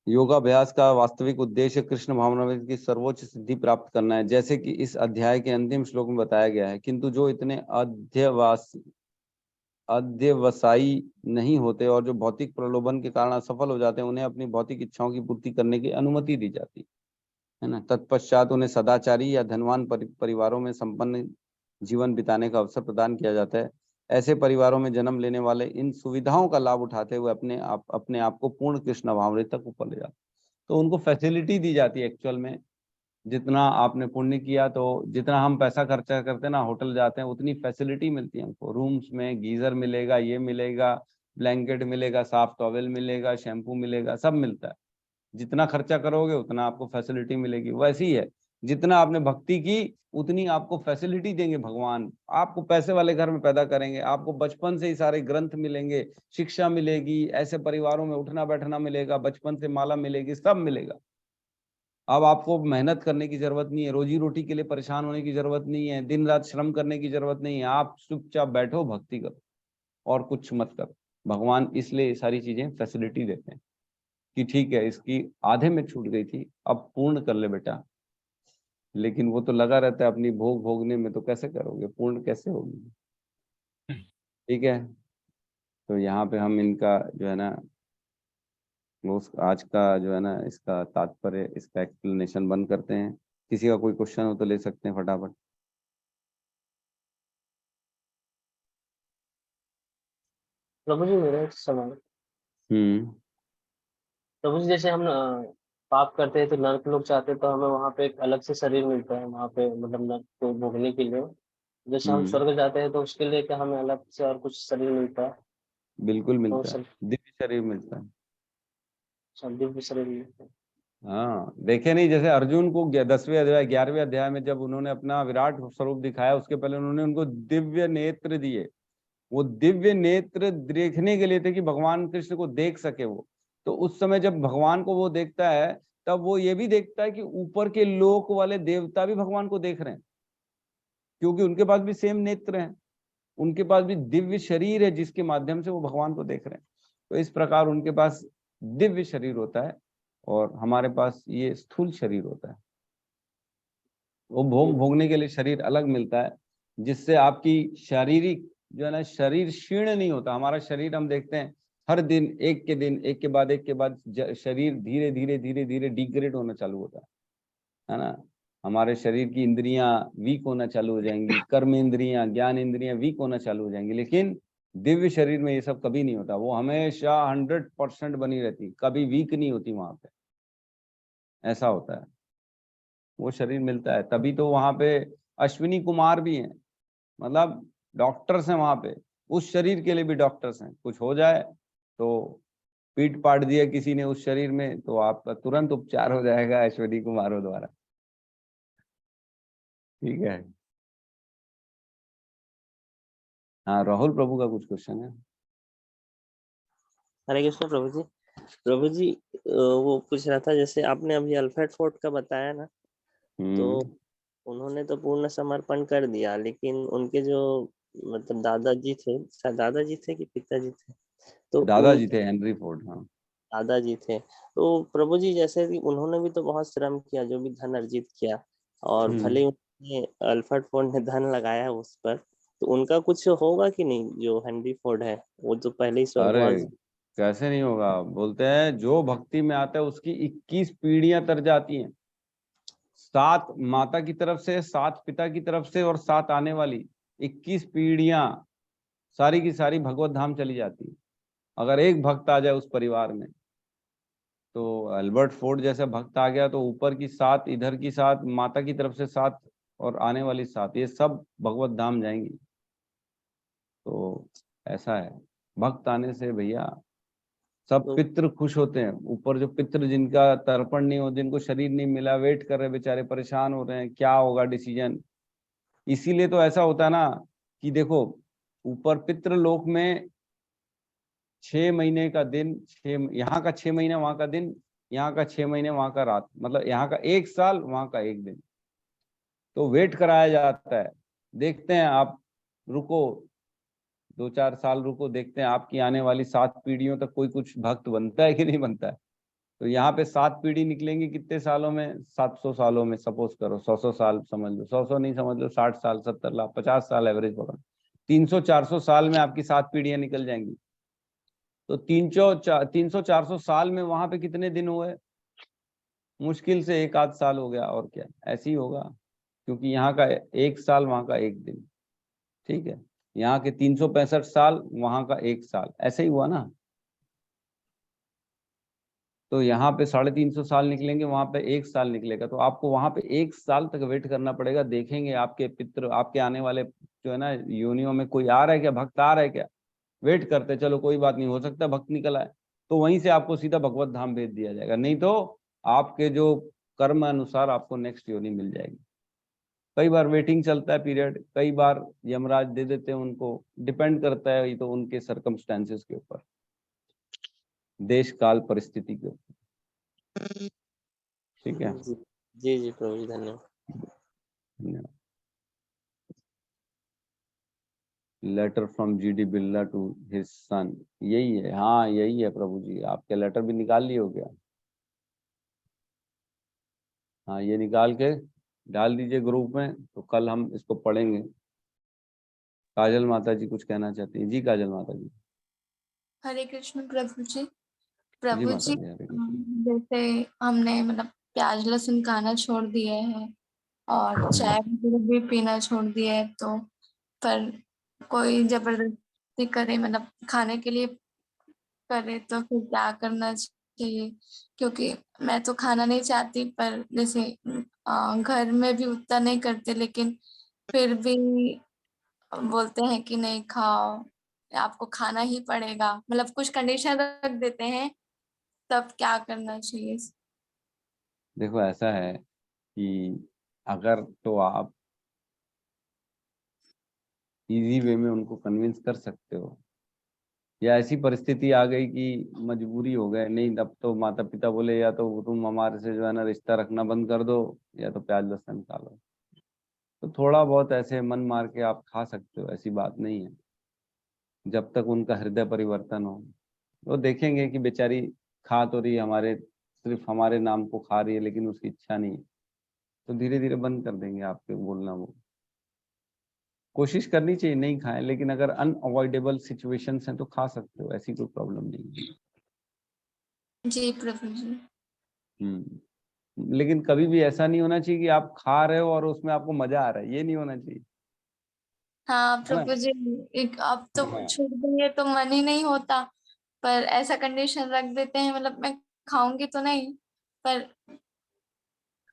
Speaker 1: योगाभ्यास का वास्तविक उद्देश्य कृष्ण भावनामृत की सर्वोच्च सिद्धि प्राप्त करना है, जैसे कि इस अध्याय के अंतिम श्लोक में बताया गया है। किंतु जो इतने अध्यवसायी नहीं होते और जो भौतिक प्रलोभन के कारण असफल हो जाते हैं, उन्हें अपनी भौतिक इच्छाओं की पूर्ति करने की अनुमति दी जाती है ना। तत्पश्चात उन्हें सदाचारी या धनवान परिवारों में संपन्न जीवन बिताने का अवसर प्रदान किया जाता है। ऐसे परिवारों में जन्म लेने वाले इन सुविधाओं का लाभ उठाते हुए अपने आप को पूर्ण कृष्ण भावनामृत तक ऊपर ले जाते हैं। तो उनको फैसिलिटी दी जाती है एक्चुअल में। जितना आपने पुण्य किया, तो जितना हम पैसा खर्चा करते हैं ना, होटल जाते हैं, उतनी फैसिलिटी मिलती है हमको। रूम्स में गीजर मिलेगा, ये मिलेगा, ब्लैंकेट मिलेगा, साफ टॉवेल मिलेगा, शैम्पू मिलेगा, सब मिलता है। जितना खर्चा करोगे उतना आपको फैसिलिटी मिलेगी। वैसी है, जितना आपने भक्ति की उतनी आपको फैसिलिटी देंगे भगवान। आपको पैसे वाले घर में पैदा करेंगे, आपको बचपन से ही सारे ग्रंथ मिलेंगे, शिक्षा मिलेगी, ऐसे परिवारों में उठना बैठना मिलेगा, बचपन से माला मिलेगी, सब मिलेगा। अब आपको मेहनत करने की जरूरत नहीं है, रोजी रोटी के लिए परेशान होने की जरूरत नहीं है, दिन रात श्रम करने की जरूरत नहीं है। आप चुपचाप बैठो, भक्ति करो और कुछ मत करो। भगवान इसलिए ये सारी चीजें फैसिलिटी देते हैं कि ठीक है, इसकी आधे में छूट गई थी, अब पूर्ण कर ले बेटा। लेकिन वो तो लगा रहता है अपनी भोग भोगने में, तो कैसे करोगे, पूर्ण कैसे होगी। ठीक है, तो यहाँ पे हम इनका जो है ना, वो आज का जो है ना, इसका तात्पर्य, इसका एक्सप्लेनेशन बंद करते हैं। किसी का कोई क्वेश्चन हो तो ले सकते हैं फटाफट।
Speaker 3: प्रभु जी मेरा एक सवाल।
Speaker 1: हम्म।
Speaker 3: प्रभु जी जैसे हम पाप करते हैं तो नरक लोग चाहते हैं, तो हमें वहाँ पे एक अलग से शरीर मिलता है वहाँ पे, मतलब नरक को भोगने के लिए। जैसे हम
Speaker 1: हम्म।
Speaker 3: स्वर्ग जाते हैं तो उसके लिए क्या हमें अलग से और कुछ शरीर मिलता है?
Speaker 1: बिल्कुल
Speaker 3: तो
Speaker 1: मिलता है,
Speaker 3: सर
Speaker 1: दिव्य शरीर मिलता है।
Speaker 3: दिव्य शरीर मिलता है।
Speaker 1: हाँ, देखे नहीं, जैसे अर्जुन को 10वें अध्याय 11वें अध्याय में जब उन्होंने अपना विराट स्वरूप दिखाया, उसके पहले उन्होंने उनको दिव्य नेत्र दिए। वो दिव्य नेत्र देखने के लिए थे कि भगवान कृष्ण को देख सके वो। तो उस समय जब भगवान को वो देखता है, तब वो ये भी देखता है कि ऊपर के लोक वाले देवता भी भगवान को देख रहे हैं, क्योंकि उनके पास भी सेम नेत्र हैं, उनके पास भी दिव्य शरीर है, जिसके माध्यम से वो भगवान को देख रहे हैं। तो इस प्रकार उनके पास दिव्य शरीर होता है, और हमारे पास ये स्थूल शरीर होता है। वो भोग भोगने के लिए शरीर अलग मिलता है, जिससे आपकी शारीरिक जो है ना, शरीर क्षीण नहीं होता। हमारा शरीर हम देखते हैं हर दिन एक के बाद शरीर धीरे धीरे धीरे धीरे डिग्रेड होना चालू होता है ना। हमारे शरीर की इंद्रियां वीक होना चालू हो जाएंगी, कर्म इंद्रियां, ज्ञान इंद्रियां वीक होना चालू हो जाएंगी। लेकिन दिव्य शरीर में ये सब कभी नहीं होता, वो हमेशा 100% बनी रहती, कभी वीक नहीं होती वहां पे। ऐसा होता है, वो शरीर मिलता है। तभी तो वहां पे अश्विनी कुमार भी हैं, मतलब डॉक्टर्स हैं वहां पे। उस शरीर के लिए भी डॉक्टर्स हैं। कुछ हो जाए तो पीट पाट दिया किसी ने उस शरीर में, तो आपका तुरंत उपचार हो जाएगा अश्विनी कुमारों द्वारा। ठीक है। हाँ, राहुल प्रभु का कुछ क्वेश्चन है।
Speaker 5: हरे कृष्ण प्रभु जी। प्रभु जी वो पूछ रहा था, जैसे आपने अभी अल्फ्रेड फोर्ड का बताया ना, तो उन्होंने तो पूर्ण समर्पण कर दिया, लेकिन उनके जो मतलब दादाजी थे, शायद दादाजी थे कि पिताजी थे, तो
Speaker 1: दादाजी थे हेनरी फोर्ड। हाँ,
Speaker 5: दादाजी थे। तो प्रभु जी जैसे कि उन्होंने भी तो बहुत श्रम किया, जो भी धन अर्जित किया, और भले ही उन्होंने अल्फ्रेड फोर्ड ने धन लगाया उस पर, तो उनका कुछ होगा कि नहीं? जो हेनरी फोर्ड है वो तो पहले ही
Speaker 1: अरे
Speaker 5: स्वर्गवास।
Speaker 1: कैसे नहीं होगा, बोलते हैं जो भक्ति में आता है उसकी 21 पीढ़ियां तर जाती हैं। 7 माता की तरफ से, 7 पिता की तरफ से, और 7 आने वाली 21 पीढ़ियां सारी की सारी भगवत धाम चली जाती है अगर एक भक्त आ जाए उस परिवार में। तो अल्बर्ट फोर्ड जैसा भक्त आ गया तो ऊपर की 7, इधर की 7, माता की तरफ से 7, और आने वाली 7, ये सब भगवत धाम जाएंगी। तो ऐसा है, भक्त आने से भैया सब
Speaker 5: तो
Speaker 1: पितृ खुश होते हैं। ऊपर जो पितृ जिनका तर्पण नहीं हो, जिनको शरीर नहीं मिला, वेट कर रहे बेचारे, परेशान हो रहे हैं क्या होगा डिसीजन। इसीलिए तो ऐसा होता है ना कि देखो, ऊपर पितृ लोक में 6 महीने का दिन, 6 यहाँ का 6 महीने वहां का दिन, यहाँ का 6 महीने वहां का रात, मतलब यहाँ का 1 साल वहां का 1 दिन। तो वेट कराया जाता है, देखते हैं आप, रुको 2-4 साल रुको, देखते हैं आपकी आने वाली 7 पीढ़ियों तक कोई कुछ भक्त बनता है कि नहीं बनता है। तो यहाँ पे 7 पीढ़ी निकलेंगी कितने सालों में? 700 सालों में, सपोज करो 100 साल समझ लो, 100 नहीं समझ लो, 60 साल, 70 लाख, 50 साल एवरेज पकड़, 300-400 साल में आपकी 7 पीढ़ियां निकल जाएंगी। तो 300-400 साल में वहां पे कितने दिन हुए? मुश्किल से 1 आध साल हो गया, और क्या, ऐसे ही होगा। क्योंकि यहाँ का 1 साल वहां का 1 दिन, ठीक है, यहाँ के 365 साल वहां का 1 साल, ऐसे ही हुआ ना। तो यहाँ पे 350 साल निकलेंगे, वहां पे 1 साल निकलेगा, तो आपको वहां पे 1 साल तक वेट करना पड़ेगा। देखेंगे आपके पितृ, आपके आने वाले जो है ना योनियों में कोई आ रहा है क्या, भक्त आ रहा है क्या, वेट करते, चलो कोई बात नहीं, हो सकता है भक्त निकल आए, तो वहीं से आपको सीधा भगवत धाम भेज दिया जाएगा। नहीं तो आपके जो कर्म अनुसार आपको नेक्स्ट योनि मिल जाएगी। कई बार वेटिंग चलता है पीरियड, कई बार यमराज दे देते हैं उनको, डिपेंड करता है ये तो उनके सर्कमस्टेंसेस के ऊपर, देश काल परिस्थिति के ऊपर। ठीक है,
Speaker 5: जी जी जी प्रभु जी, धन्यवाद।
Speaker 1: धन्यवाद। Letter from GD Birla to his son, यही है, हाँ यही है प्रभु जी। आपके लेटर भी निकाल लिए हो क्या? हाँ, ये निकाल के डाल दीजिए ग्रुप में, तो कल हम इसको पढ़ेंगे। काजल माता जी कुछ कहना चाहती हैं? जी काजल माता जी।
Speaker 6: हरे कृष्ण प्रभु जी।
Speaker 1: जी
Speaker 6: प्रभु
Speaker 1: माता
Speaker 6: जी,
Speaker 1: जी, हरे कृष्ण।
Speaker 6: जैसे हमने मतलब प्याज लहसुन खाना छोड़ दिया है और चाय वगैरह भी पीना छोड़ दिया है, तो पर कोई जबरदस्ती करे, मतलब खाने के लिए करे, तो फिर क्या करना चाहिए? क्योंकि मैं तो खाना नहीं चाहती, पर जैसे घर में भी उतना नहीं करते, लेकिन फिर भी बोलते हैं कि नहीं खाओ, आपको खाना ही पड़ेगा, मतलब कुछ कंडीशन रख देते हैं, तब क्या करना चाहिए?
Speaker 1: देखो ऐसा है कि अगर तो आप इजी वे में उनको कन्विंस कर सकते हो, या ऐसी परिस्थिति आ गई कि मजबूरी हो गए, नहीं अब तो माता पिता बोले या तो तुम हमारे से जो है ना रिश्ता रखना बंद कर दो, या तो प्याज लहसुन खा लो, तो थोड़ा बहुत ऐसे मन मार के आप खा सकते हो, ऐसी बात नहीं है, जब तक उनका हृदय परिवर्तन हो। वो देखेंगे कि बेचारी खा तो रही, हमारे सिर्फ हमारे नाम को खा रही है, लेकिन उसकी इच्छा नहीं है, तो धीरे धीरे बंद कर देंगे आपके बोलना। वो कोशिश करनी चाहिए नहीं खाएं, लेकिन अगर अनअवॉइडेबल सिचुएशंस हैं तो खा सकते हो, ऐसी कोई प्रॉब्लम नहीं है।
Speaker 6: जी प्रभु जी।
Speaker 1: लेकिन कभी भी ऐसा नहीं होना चाहिए कि आप खा रहे हो और उसमें आपको मजा आ रहा है, ये नहीं होना चाहिए,
Speaker 6: हाँ
Speaker 1: है ना।
Speaker 6: प्रभु जी, एक अब तो
Speaker 1: हाँ,
Speaker 6: छूट गई है तो मन ही नहीं होता, पर ऐसा कंडीशन रख देते हैं, मतलब मैं खाऊंगी तो नहीं, पर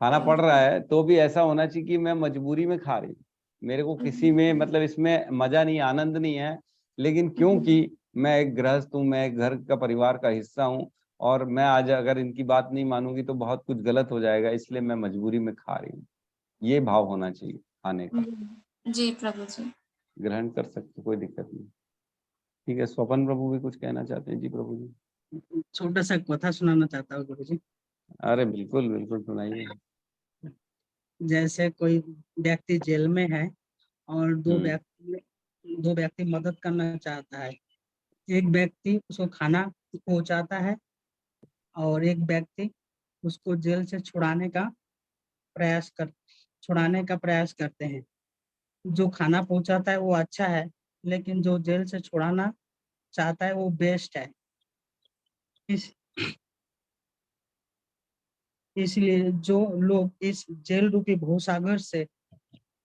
Speaker 1: खाना पड़ रहा है तो भी ऐसा होना चाहिए कि मैं मजबूरी में खा रही हूँ, मेरे को किसी में मतलब इसमें मजा नहीं, आनंद नहीं है, लेकिन क्योंकि मैं एक गृहस्थ हूँ, मैं एक घर का परिवार का हिस्सा हूँ, और मैं आज अगर इनकी बात नहीं मानूंगी तो बहुत कुछ गलत हो जाएगा, इसलिए मैं मजबूरी में खा रही हूँ, ये भाव होना चाहिए खाने का।
Speaker 6: जी प्रभु जी।
Speaker 1: ग्रहण कर सकते, कोई दिक्कत नहीं। ठीक है, स्वपन प्रभु भी कुछ कहना चाहते हैं? जी प्रभु जी।
Speaker 4: छोटा सा कथा सुनाना चाहता हूँ गुरु जी।
Speaker 1: अरे बिल्कुल बिल्कुल, सुनाइए।
Speaker 4: जैसे कोई व्यक्ति जेल में है और दो व्यक्ति मदद करना चाहता है, एक व्यक्ति उसको खाना पहुंचाता है और एक व्यक्ति उसको जेल से छुड़ाने का प्रयास करते हैं। जो खाना पहुंचाता है वो अच्छा है, लेकिन जो जेल से छुड़ाना चाहता है वो बेस्ट है। इसलिए जो लोग इस जेल रूपी भवसागर से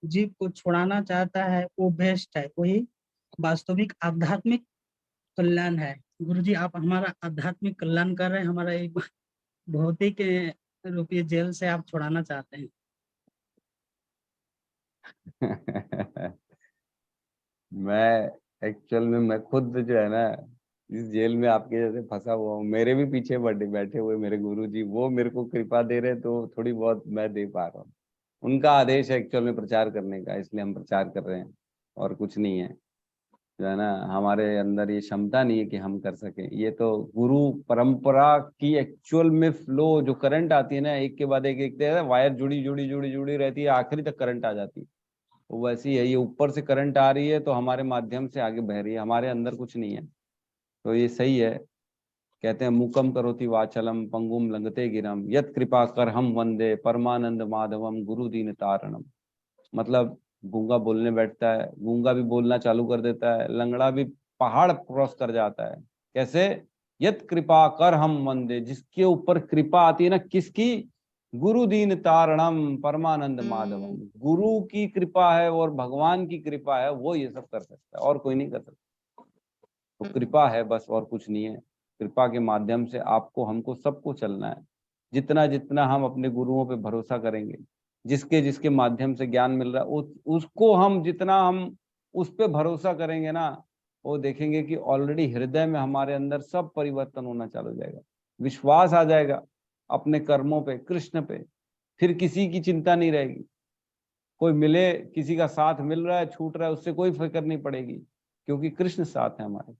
Speaker 4: जीव को छुड़ाना चाहता है वो बेस्ट है, वही वास्तविक आध्यात्मिक कल्याण है। गुरुजी, आप हमारा आध्यात्मिक कल्याण कर रहे हैं, हमारा एक भौतिक रूपी जेल से आप छुड़ाना चाहते हैं।
Speaker 1: मैं एक्चुअल में मैं खुद जो है ना इस जेल में आपके जैसे फंसा हुआ हूँ। मेरे भी पीछे बैठे हुए मेरे गुरु जी, वो मेरे को कृपा दे रहे, तो थोड़ी बहुत मैं दे पा रहा हूँ। उनका आदेश है एक्चुअल में प्रचार करने का, इसलिए हम प्रचार कर रहे हैं, और कुछ नहीं है। जो है ना, हमारे अंदर ये क्षमता नहीं है कि हम कर सकें। ये तो गुरु परंपरा की एक्चुअल में फ्लो जो करंट आती है ना, एक के बाद एक वायर जुड़ी जुड़ी जुड़ी जुड़ी रहती है, आखिरी तक करंट आ जाती है। वो वैसी है, ये ऊपर से करंट आ रही है तो हमारे माध्यम से आगे बह रही है, हमारे अंदर कुछ नहीं है। तो ये सही है। कहते हैं मूकम करोति वाचलम पंगुम लंघते गिरम यत कृपा कर हम वंदे परमानंद माधवम गुरु दीन तारणम। मतलब गूंगा बोलने बैठता है, गूंगा भी बोलना चालू कर देता है, लंगड़ा भी पहाड़ क्रॉस कर जाता है। कैसे? यत कृपा कर हम वंदे, जिसके ऊपर कृपा आती है ना, किसकी? गुरु दीन तारणम परमानंद माधवम। गुरु की कृपा है और भगवान की कृपा है, वो ये सब कर सकता है, और कोई नहीं कर सकता। तो कृपा है बस, और कुछ नहीं है। कृपा के माध्यम से आपको हमको सबको चलना है। जितना जितना हम अपने गुरुओं पे भरोसा करेंगे, जिसके जिसके माध्यम से ज्ञान मिल रहा है उसको हम जितना हम उस पे भरोसा करेंगे ना, वो देखेंगे कि ऑलरेडी हृदय में हमारे अंदर सब परिवर्तन होना चालू हो जाएगा। विश्वास आ जाएगा अपने कर्मों पे, कृष्ण पे। फिर किसी की चिंता नहीं रहेगी। कोई मिले, किसी का साथ मिल रहा है, छूट रहा है, उससे कोई फिक्र नहीं पड़ेगी, क्योंकि कृष्ण साथ है हमारे।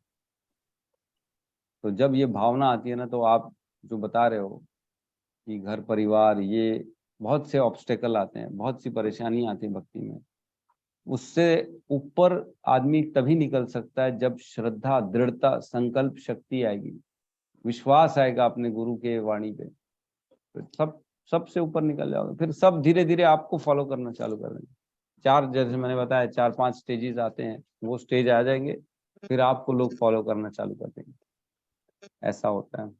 Speaker 1: तो जब ये भावना आती है ना, तो आप जो बता रहे हो कि घर परिवार, ये बहुत से ऑब्स्टेकल आते हैं, बहुत सी परेशानी आती है भक्ति में, उससे ऊपर आदमी तभी निकल सकता है जब श्रद्धा, दृढ़ता, संकल्प शक्ति आएगी, विश्वास आएगा अपने गुरु के वाणी पे। तो सबसे ऊपर निकल जाओगे, फिर सब धीरे धीरे आपको फॉलो करना चालू कर देंगे। जैसे मैंने बताया 4-5 स्टेजेस आते हैं, वो स्टेज आ जाएंगे, फिर आपको लोग फॉलो करना चालू कर देंगे। ऐसा होता है।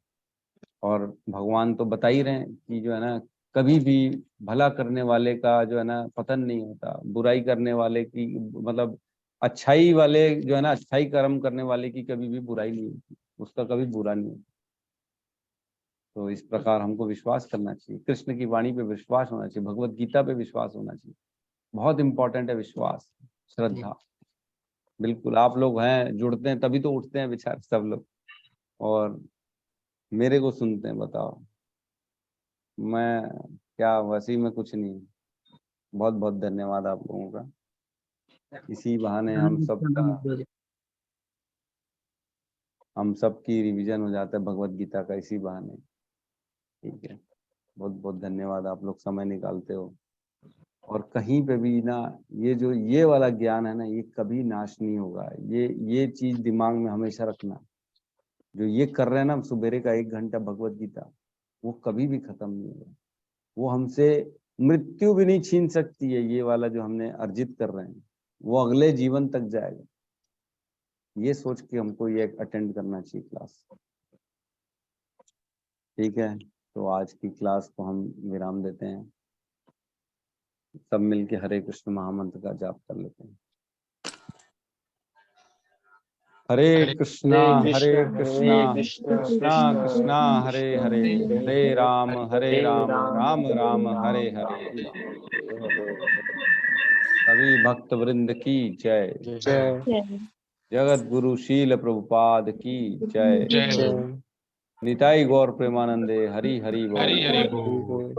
Speaker 1: और भगवान तो बता ही रहे हैं कि जो है ना, कभी भी भला करने वाले का जो है ना पतन नहीं होता, बुराई करने वाले की, मतलब अच्छाई वाले जो है ना, अच्छाई कर्म करने वाले की कभी भी बुराई नहीं होती, उसका कभी बुरा नहीं होता। तो इस प्रकार हमको विश्वास करना चाहिए, कृष्ण की वाणी पे विश्वास होना चाहिए, भगवत गीता पे विश्वास होना चाहिए। बहुत इंपॉर्टेंट है विश्वास, श्रद्धा। बिल्कुल, आप लोग हैं, जुड़ते हैं तभी तो उठते हैं बेचारे सब लोग, और मेरे को सुनते हैं। बताओ, मैं क्या, वसी में कुछ नहीं। बहुत बहुत धन्यवाद आप लोगों का। इसी बहाने हम सब की रिवीजन हो जाता है भगवत गीता का, इसी बहाने। ठीक है, बहुत बहुत धन्यवाद, आप लोग समय निकालते हो। और कहीं पे भी ना, ये वाला ज्ञान है ना, ये कभी नाश नहीं होगा। ये चीज दिमाग में हमेशा रखना। जो ये कर रहे हैं ना सुबेरे का 1 घंटा भगवत गीता, वो कभी भी खत्म नहीं होगा। वो हमसे मृत्यु भी नहीं छीन सकती है। ये वाला जो हमने अर्जित कर रहे हैं, वो अगले जीवन तक जाएगा। ये सोच के हमको ये अटेंड करना चाहिए क्लास। ठीक है, तो आज की क्लास को हम विराम देते हैं। सब मिलके हरे कृष्ण महामंत्र का जाप कर लेते हैं। हरे कृष्णा कृष्णा कृष्णा हरे हरे, हरे राम राम राम हरे हरे। सभी भक्त वृंद की जय। जगत गुरु शील प्रभुपाद की जय।
Speaker 2: जय
Speaker 1: निताई गौर प्रेमानंदे हरि हरि बोल।
Speaker 2: हरि हरि बोल।